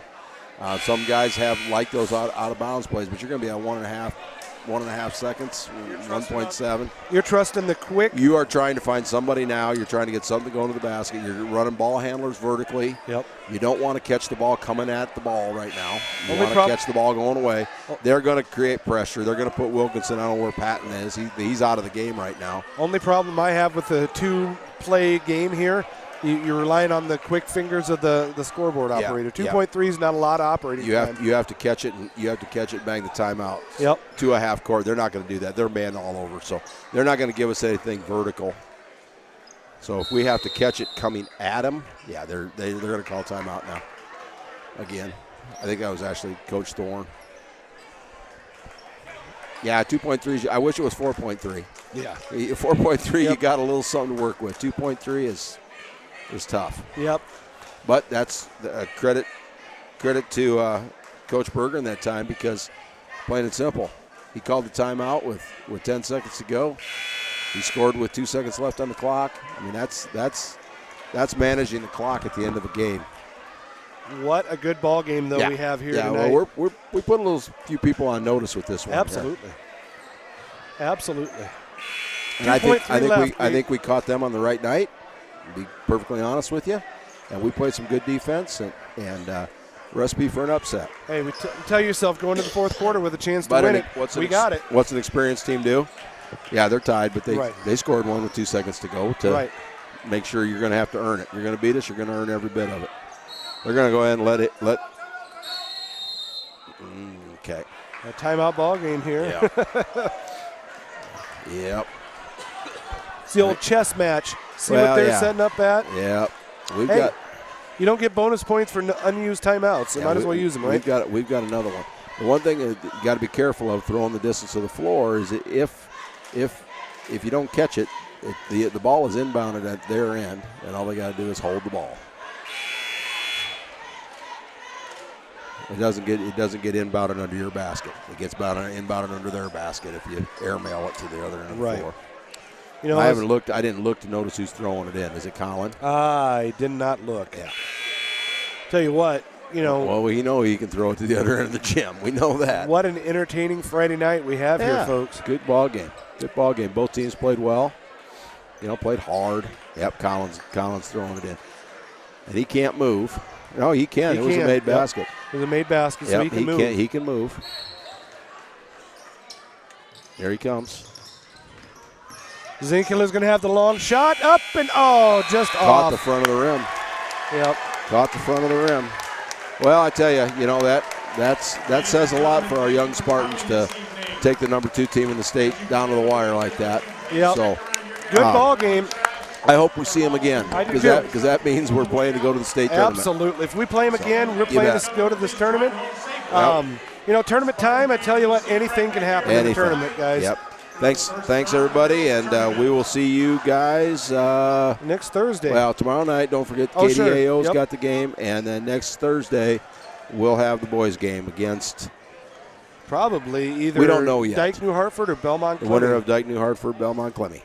Speaker 1: Some guys have like those out of bounds plays, but you're going to be at 1.5 seconds, 1.7.
Speaker 2: You're trusting the quick.
Speaker 1: You are trying to find somebody now. You're trying to get something going to the basket. You're running ball handlers vertically.
Speaker 2: Yep.
Speaker 1: You don't want to catch the ball coming at the ball right now. You want to catch the ball going away. They're going to create pressure. They're going to put Wilkinson. I don't know where Patton is. He's out of the game right now.
Speaker 2: Only problem I have with the two-play game here, you're relying on the quick fingers of the scoreboard operator. 2.3 is not a lot of operating time.
Speaker 1: You have to catch it, and bang the timeout.
Speaker 2: Yep.
Speaker 1: To a half court. They're not going to do that. They're man all over, so they're not going to give us anything vertical. So if we have to catch it coming at them, they're going to call timeout now. Again, I think that was actually Coach Thorne. Yeah, 2.3. I wish it was 4.3.
Speaker 2: Yeah.
Speaker 1: 4.3, you got a little something to work with. 2.3 is tough.
Speaker 2: Yep.
Speaker 1: But that's credit to Coach Berger in that time, because plain and simple, he called the timeout with 10 seconds to go. He scored with 2 seconds left on the clock. I mean, that's managing the clock at the end of a game.
Speaker 2: What a good ball game though we have here tonight.
Speaker 1: Well, we put a few people on notice with this one.
Speaker 2: Absolutely.
Speaker 1: Here.
Speaker 2: Absolutely.
Speaker 1: And I think we caught them on the right night. To be perfectly honest with you, and we played some good defense and recipe for an upset.
Speaker 2: Hey, tell yourself going to the fourth quarter with a chance to win it. We got it.
Speaker 1: What's an experienced team do? Yeah, they're tied, but they scored one with 2 seconds to go to make sure you're going to have to earn it. You're going to beat us. You're going to earn every bit of it. They're going to go ahead and okay.
Speaker 2: A timeout ball game here.
Speaker 1: Yeah. Yep.
Speaker 2: It's the old chess match. See what they're setting up at?
Speaker 1: Yeah.
Speaker 2: You don't get bonus points for unused timeouts, so might as well use them, right?
Speaker 1: We've got another one. The one thing you got to be careful of throwing the distance of the floor is if you don't catch it, the ball is inbounded at their end, and all they got to do is hold the ball. It doesn't get inbounded under your basket. It gets inbounded under their basket if you airmail it to the other end of the floor. You know, I didn't look to notice who's throwing it in. Is it Colin?
Speaker 2: I did not look.
Speaker 1: Yeah.
Speaker 2: Tell you what,
Speaker 1: Well, we know he can throw it to the other end of the gym. We know that.
Speaker 2: What an entertaining Friday night we have here, folks.
Speaker 1: Good ball game. Both teams played well. Played hard. Yep, Collins throwing it in. And he can't move. No, he can. It was a made basket.
Speaker 2: It was a made basket, so he can move.
Speaker 1: He can move. There he comes.
Speaker 2: Zinkeler's going to have the long shot. Up and, just off.
Speaker 1: Caught the front of the rim.
Speaker 2: Yep.
Speaker 1: Caught the front of the rim. Well, I tell you, that says a lot for our young Spartans to take the number 2 team in the state down to the wire like that.
Speaker 2: Yep.
Speaker 1: So,
Speaker 2: good ball game.
Speaker 1: I hope we see them again.
Speaker 2: I do
Speaker 1: Because that means we're playing to go to the state tournament.
Speaker 2: Absolutely. If we play them again, we're playing
Speaker 1: bet.
Speaker 2: to go to this tournament. Tournament time, I tell you what, anything can happen in the tournament, guys.
Speaker 1: Yep. Thanks everybody, and we will see you guys
Speaker 2: next Thursday.
Speaker 1: Well, tomorrow night, don't forget the KDAO's got the game, and then next Thursday we'll have the boys' game against
Speaker 2: probably either
Speaker 1: we don't know yet.
Speaker 2: Dyke New Hartford or Belmont Clemmy.
Speaker 1: The winner of Dyke New Hartford, Belmont Clemmy.